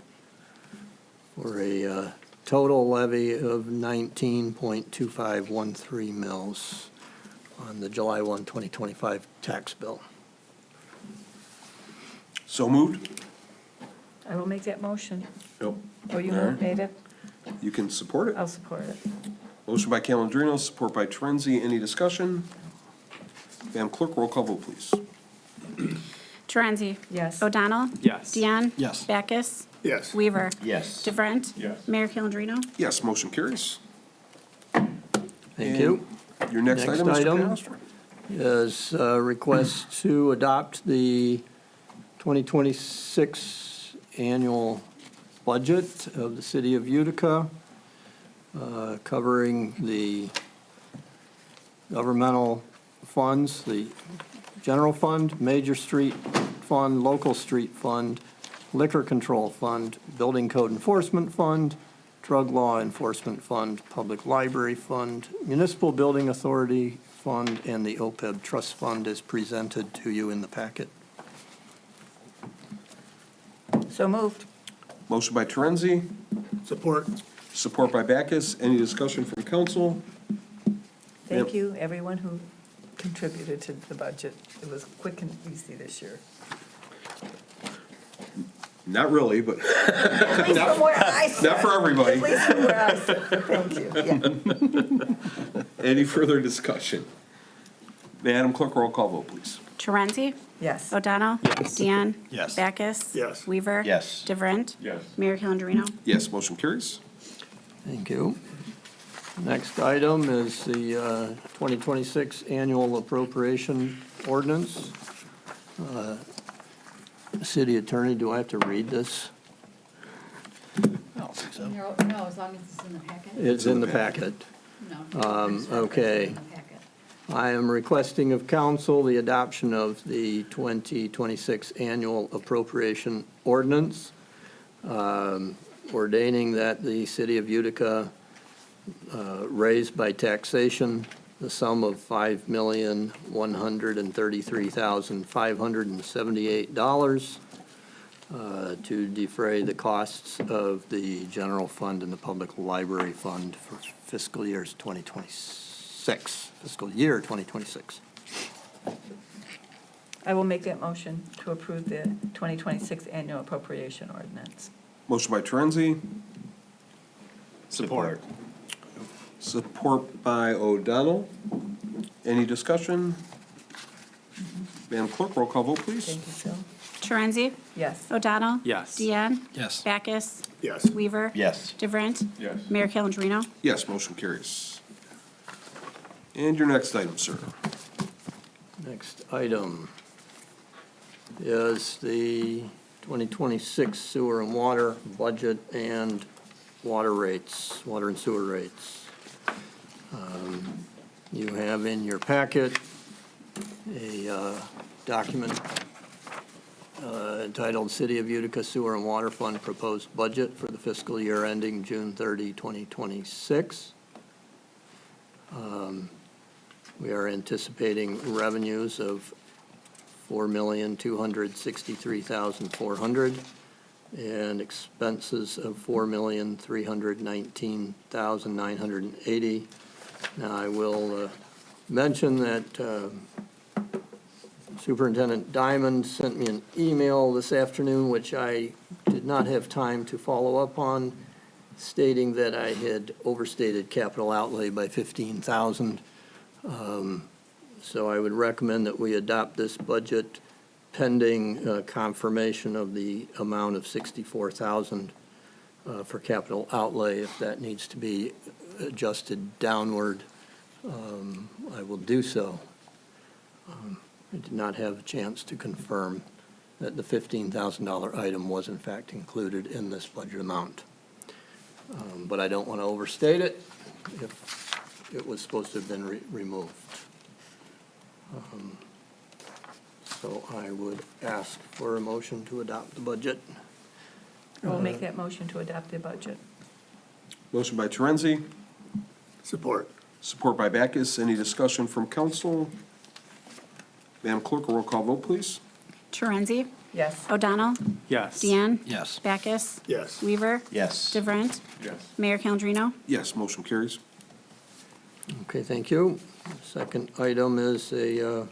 S5: for a total levy of 19.2513 mills on the July 1, 2025 tax bill.
S1: So moved.
S2: I will make that motion.
S1: Yep.
S2: Oh, you
S1: All right.
S2: made it?
S1: You can support it.
S2: I'll support it.
S1: Motion by Calendino, support by Terenzi. Any discussion? Madam Clerk, roll call vote, please.
S3: Torenzi?
S2: Yes.
S3: O'Donnell?
S4: Yes.
S3: Deanne?
S6: Yes.
S3: Backus?
S6: Yes.
S3: Weaver?
S11: Yes.
S3: DeVrent?
S12: Yes.
S3: Mayor Calendino?
S1: Yes, motion carries.
S5: Thank you.
S1: Your next item, Mr. Paternoster.
S5: Is a request to adopt the 2026 annual budget of the city of Utica, covering the governmental funds, the general fund, major street fund, local street fund, liquor control fund, building code enforcement fund, drug law enforcement fund, public library fund, municipal building authority fund, and the OPEB trust fund is presented to you in the packet.
S2: So moved.
S1: Motion by Terenzi,
S6: Support.
S1: support by Backus. Any discussion from council?
S2: Thank
S1: Yep.
S2: you, everyone who contributed to the budget. It was quick and easy this year.
S1: Not really, but
S2: At least from where I sit.
S1: not for everybody.
S2: At least from where I sit. Thank you. Yeah.
S1: Any further discussion? Madam Clerk, roll call vote, please.
S3: Torenzi?
S2: Yes.
S3: O'Donnell? Deanne?
S6: Yes.
S3: Backus?
S6: Yes.
S3: Weaver?
S11: Yes.
S3: DeVrent?
S12: Yes.
S3: Mayor Calendino?
S1: Yes, motion carries.
S5: Thank you. Next item is the 2026 annual appropriation ordinance. City Attorney, do I have to read this?
S6: I don't think so.
S8: No, as long as it's in the packet.
S5: It's in the packet.
S8: No.
S5: Okay.
S8: It's in the packet.
S5: I am requesting of council the adoption of the 2026 annual appropriation ordinance, ordaining that the city of Utica raise by taxation the sum of $5,133,578 to defray the costs of the general fund and the public library fund for fiscal year 2026.
S2: I will make that motion to approve the 2026 annual appropriation ordinance.
S1: Motion by Terenzi,
S11: Support.
S1: support by O'Donnell. Any discussion? Madam Clerk, roll call vote, please.
S2: Thank you, Phil.
S3: Torenzi?
S2: Yes.
S3: O'Donnell?
S4: Yes.
S3: Deanne?
S6: Yes.
S3: Backus?
S6: Yes.
S3: Weaver?
S11: Yes.
S3: DeVrent?
S12: Yes.
S3: Mayor Calendino?
S1: Yes, motion carries. And your next item, sir.
S5: Next item is the 2026 sewer and water budget and water rates, water and sewer rates. You have in your packet a document entitled City of Utica Sewer and Water Fund Proposed Budget for the fiscal year ending June 30, 2026. We are anticipating revenues of $4,263,400 and expenses of $4,319,980. Now, I will mention that Superintendent Diamond sent me an email this afternoon, which I did not have time to follow up on, stating that I had overstated capital outlay by $15,000. So I would recommend that we adopt this budget pending confirmation of the amount of $64,000 for capital outlay. If that needs to be adjusted downward, I will do so. I did not have a chance to confirm that the $15,000 item was in fact included in this budget amount. But I don't want to overstate it if it was supposed to have been removed. So I would ask for a motion to adopt the budget.
S2: We'll make that motion to adopt the budget.
S1: Motion by Terenzi,
S11: Support.
S1: support by Backus. Any discussion from council? Madam Clerk, a roll call vote, please.
S3: Torenzi?
S2: Yes.
S3: O'Donnell?
S4: Yes.
S3: Deanne?
S11: Yes.
S3: Backus?
S11: Yes.
S3: Weaver?
S11: Yes.
S3: DeVrent?
S12: Yes.
S3: Mayor Calendino?
S1: Yes, motion carries.
S5: Okay, thank you. Second item is a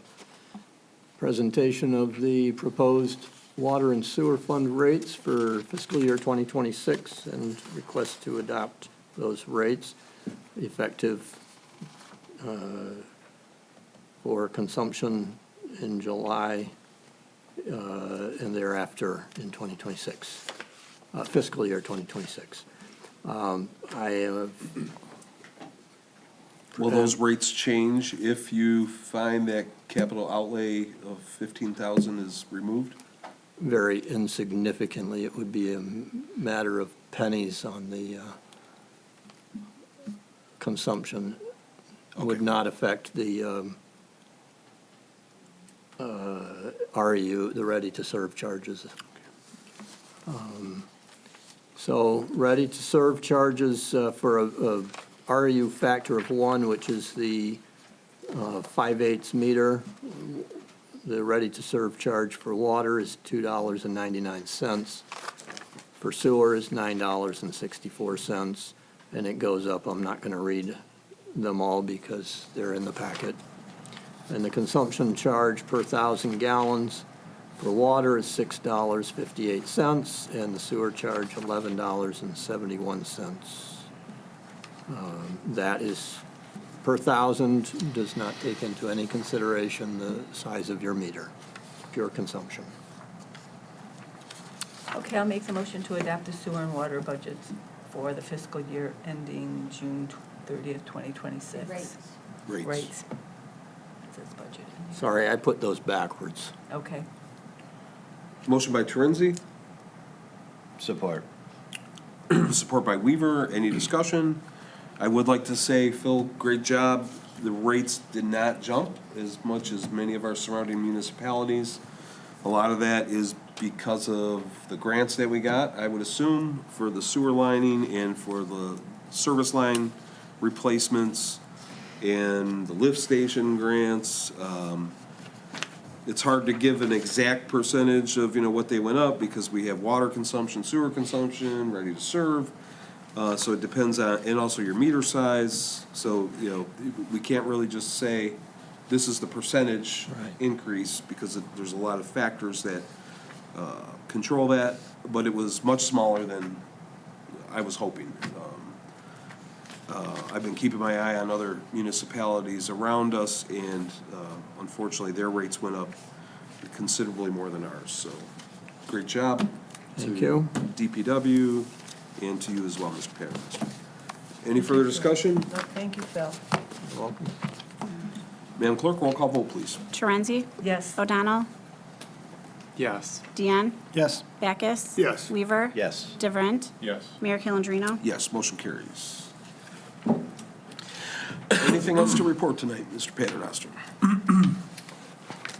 S5: presentation of the proposed water and sewer fund rates for fiscal year 2026 and request to adopt those rates effective for consumption in July and thereafter in 2026, fiscal year 2026. I have
S1: Will those rates change if you find that capital outlay of 15,000 is removed?
S5: very insignificantly. It would be a matter of pennies on the consumption. Would not affect the REU, the ready-to-serve charges. So ready-to-serve charges for a REU factor of 1, which is the 5/8 meter. The ready-to-serve charge for water is $2.99. For sewer is $9.64, and it goes up. I'm not going to read them all because they're in the packet. And the consumption charge per 1,000 gallons for water is $6.58, and the sewer charge $11.71. That is per 1,000, does not take into any consideration the size of your meter, pure consumption.
S2: Okay, I'll make the motion to adopt the sewer and water budgets for the fiscal year ending June 30th, 2026.
S8: Rates.
S2: Rates. It says budget.
S5: Sorry, I put those backwards.
S2: Okay.
S1: Motion by Terenzi,
S11: Support.
S1: support by Weaver. Any discussion? I would like to say, Phil, great job. The rates did not jump as much as many of our surrounding municipalities. A lot of that is because of the grants that we got, I would assume, for the sewer lining and for the service line replacements and the lift station grants. It's hard to give an exact percentage of, what they went up because we have water consumption, sewer consumption, ready to serve. So it depends on, and also your meter size. So, we can't really just say this is the percentage increase because there's a lot of factors that control that. But it was much smaller than I was hoping. I've been keeping my eye on other municipalities around us, and unfortunately, their rates went up considerably more than ours. So, great job.
S5: Thank you.
S1: DPW, and to you as well, Mr. Paternoster. Any further discussion?
S2: No, thank you, Phil.
S5: You're welcome.
S1: Madam Clerk, roll call vote, please.
S3: Torenzi?
S2: Yes.
S3: O'Donnell?
S4: Yes.
S3: Deanne?
S6: Yes.
S3: Backus?
S11: Yes.
S3: Weaver?
S11: Yes.
S3: DeVrent?
S12: Yes.
S3: Mayor Calendino?
S1: Yes, motion carries. Anything else to report tonight, Mr. Paternoster?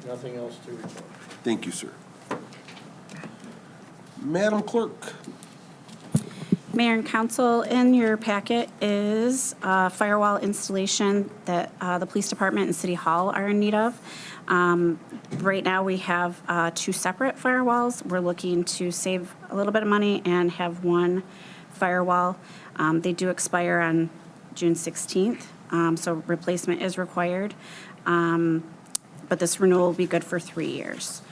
S5: Nothing else to report.
S1: Thank you, sir. Madam Clerk.
S3: Mayor and council, in your packet is a firewall installation that the police department and city hall are in need of. Right now, we have 2 separate firewalls. We're looking to save a little bit of money and have one firewall. They do expire on June 16th, so replacement is required. But this renewal will be good for 3 years.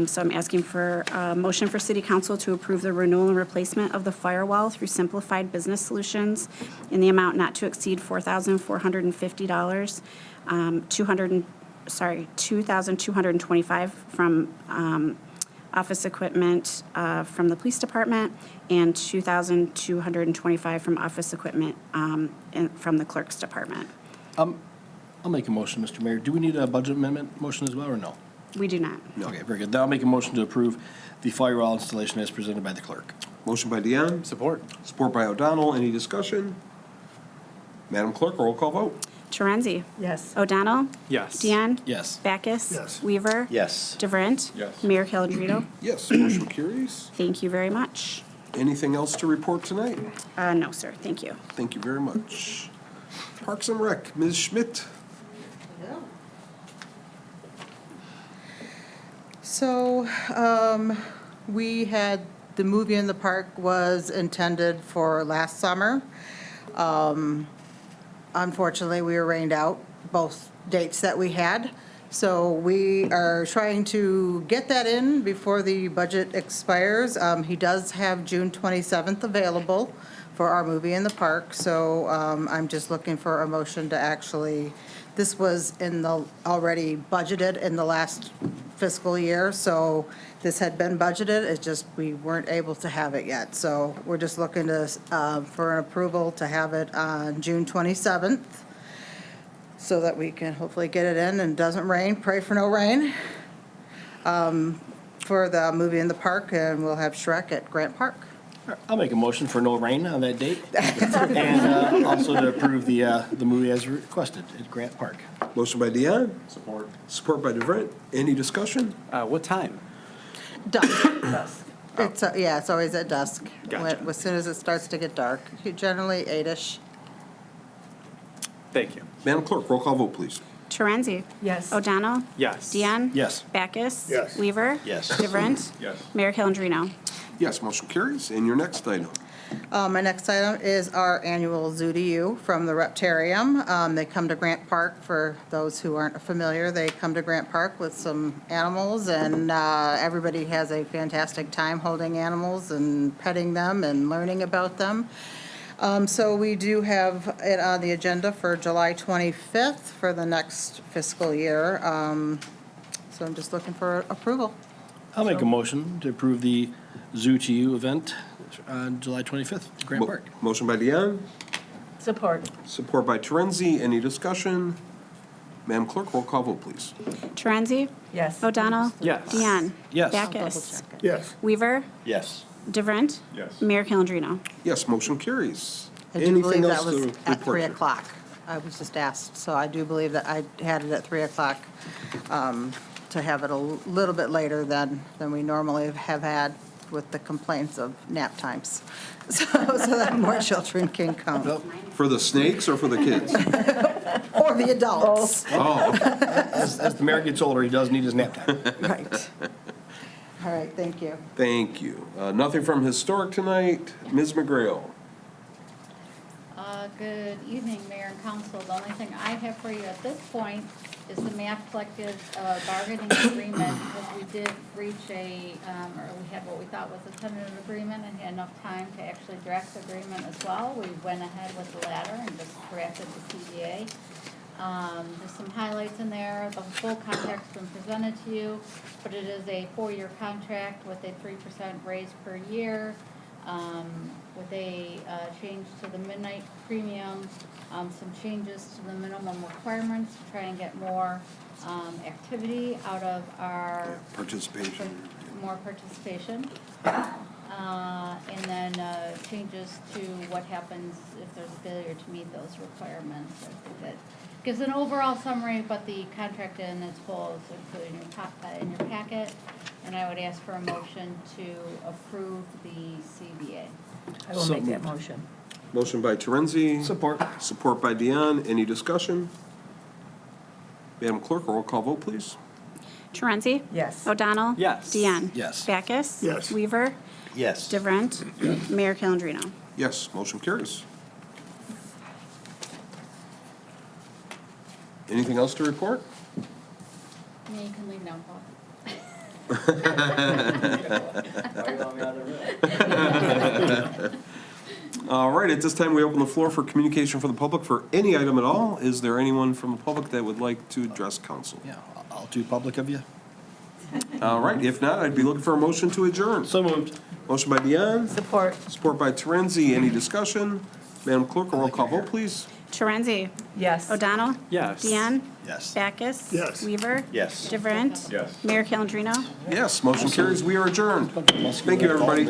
S3: So I'm asking for a motion for city council to approve the renewal and replacement of the firewall through Simplified Business Solutions in the amount not to exceed $4,450, $2,225 from office equipment from the police department and $2,225 from office equipment from the clerk's department.
S6: I'll make a motion, Mr. Mayor. Do we need a budget amendment motion as well, or no?
S3: We do not.
S6: Okay, very good. Then I'll make a motion to approve the firewall installation as presented by the clerk.
S1: Motion by Dion.
S4: Support.
S1: Support by O'Donnell. Any discussion? Madam Clerk, roll call vote.
S3: Torenzi?
S2: Yes.
S3: O'Donnell?
S4: Yes.
S3: Deanne?
S6: Yes.
S3: Backus?
S11: Yes.
S3: Weaver?
S11: Yes.
S3: DeVrent?
S12: Yes.
S3: Mayor Calendino?
S1: Yes, motion carries.
S3: Thank you very much.
S1: Anything else to report tonight?
S3: No, sir, thank you.
S1: Thank you very much. Parks and Rec, Ms. Schmidt.
S2: So, we had, the movie in the park was intended for last summer. Unfortunately, we were rained out, both dates that we had. So we are trying to get that in before the budget expires. He does have June 27th available for our movie in the park. So I'm just looking for a motion to actually, this was already budgeted in the last fiscal year. So this had been budgeted, it's just we weren't able to have it yet. So we're just looking to, for an approval to have it on June 27th so that we can hopefully get it in and it doesn't rain. Pray for no rain for the movie in the park, and we'll have Shrek at Grant Park.
S6: I'll make a motion for no rain on that date. And also to approve the movie as requested at Grant Park.
S1: Motion by Dion.
S12: Support.
S1: Support by DeVrent. Any discussion?
S4: What time?
S2: Dusk. It's, yeah, it's always at dusk.
S4: Gotcha.
S2: As soon as it starts to get dark, generally 8-ish.
S4: Thank you.
S1: Madam Clerk, roll call vote, please.
S3: Torenzi?
S2: Yes.
S3: O'Donnell?
S4: Yes.
S3: Deanne?
S6: Yes.
S3: Backus?
S11: Yes.
S3: Weaver?
S11: Yes.
S3: DeVrent?
S12: Yes.
S3: Mayor Calendino?
S1: Yes, motion carries. And your next item?
S2: My next item is our annual Zoo to You from the Reptarium. They come to Grant Park, for those who aren't familiar, they come to Grant Park with some animals, and everybody has a fantastic time holding animals and petting them and learning about them. So we do have it on the agenda for July 25th for the next fiscal year. So I'm just looking for approval.
S6: I'll make a motion to approve the Zoo to You event on July 25th at Grant Park.
S1: Motion by Dion.
S2: Support.
S1: Support by Torenzi. Any discussion? Madam Clerk, roll call vote, please.
S3: Torenzi?
S2: Yes.
S3: O'Donnell?
S4: Yes.
S3: Deanne?
S6: Yes.
S3: Backus?
S11: Yes.
S3: Weaver?
S6: Yes.
S3: DeVrent?
S12: Yes.
S3: Mayor Calendino?
S1: Yes, motion carries.
S2: I do
S1: Anything
S2: believe that
S1: else
S2: was
S1: to
S2: at
S1: report,
S2: 3
S1: sir?
S2: o'clock. I was just asked, so I do believe that I had it at 3 o'clock to have it a little bit later than we normally have had with the complaints of nap times, so that more children can come,
S1: For the snakes or for the kids?
S2: or the adults.
S1: Oh,
S6: As the mayor gets older, he does need his nap time.
S2: Right. All right, thank you.
S1: thank you. Nothing from Historic tonight. Ms. McGrail.
S8: Good evening, Mayor and Council. The only thing I have for you at this point is the MAC collective bargaining agreement, because we did reach or we had what we thought was a tentative agreement and had enough time to actually draft the agreement as well. We went ahead with the latter and just drafted the CBA. There's some highlights in there. The full contract's been presented to you, but it is a 4-year contract with a 3% raise per year. With a change to the midnight premium, some changes to the minimum requirements to try and get more activity out of our
S1: Participation.
S8: more participation. And then changes to what happens if there's a failure to meet those requirements. I think that gives an overall summary, but the contract in its whole is included in your packet. And I would ask for a motion to approve the CBA.
S2: I will make that motion.
S1: Motion by Terenzi.
S6: Support.
S1: Support by Dion. Any discussion? Madam Clerk, roll call vote, please.
S3: Torenzi?
S2: Yes.
S3: O'Donnell?
S4: Yes.
S3: Deanne?
S6: Yes.
S3: Backus?
S11: Yes.
S3: Weaver?
S11: Yes.
S3: DeVrent? Mayor Calendino?
S1: Yes, motion carries. Anything else to report?
S8: Yeah, you can leave now, Paul.
S1: All right, at this time, we open the floor for communication from the public for any item at all. Is there anyone from the public that would like to address council?
S6: Yeah, I'll do public of you.
S1: All right, if not, I'd be looking for a motion to adjourn.
S6: So moved.
S1: Motion by Dion,
S2: Support.
S1: support by Terenzi. Any discussion? Madam Clerk, a roll call vote, please.
S3: Torenzi?
S2: Yes.
S3: O'Donnell?
S4: Yes.
S3: Deanne?
S6: Yes.
S3: Backus?
S11: Yes.
S3: Weaver?
S11: Yes.
S3: DeVrent?
S12: Yes.
S3: Mayor Calendino?
S1: Yes, motion carries. We are adjourned. Thank you, everybody.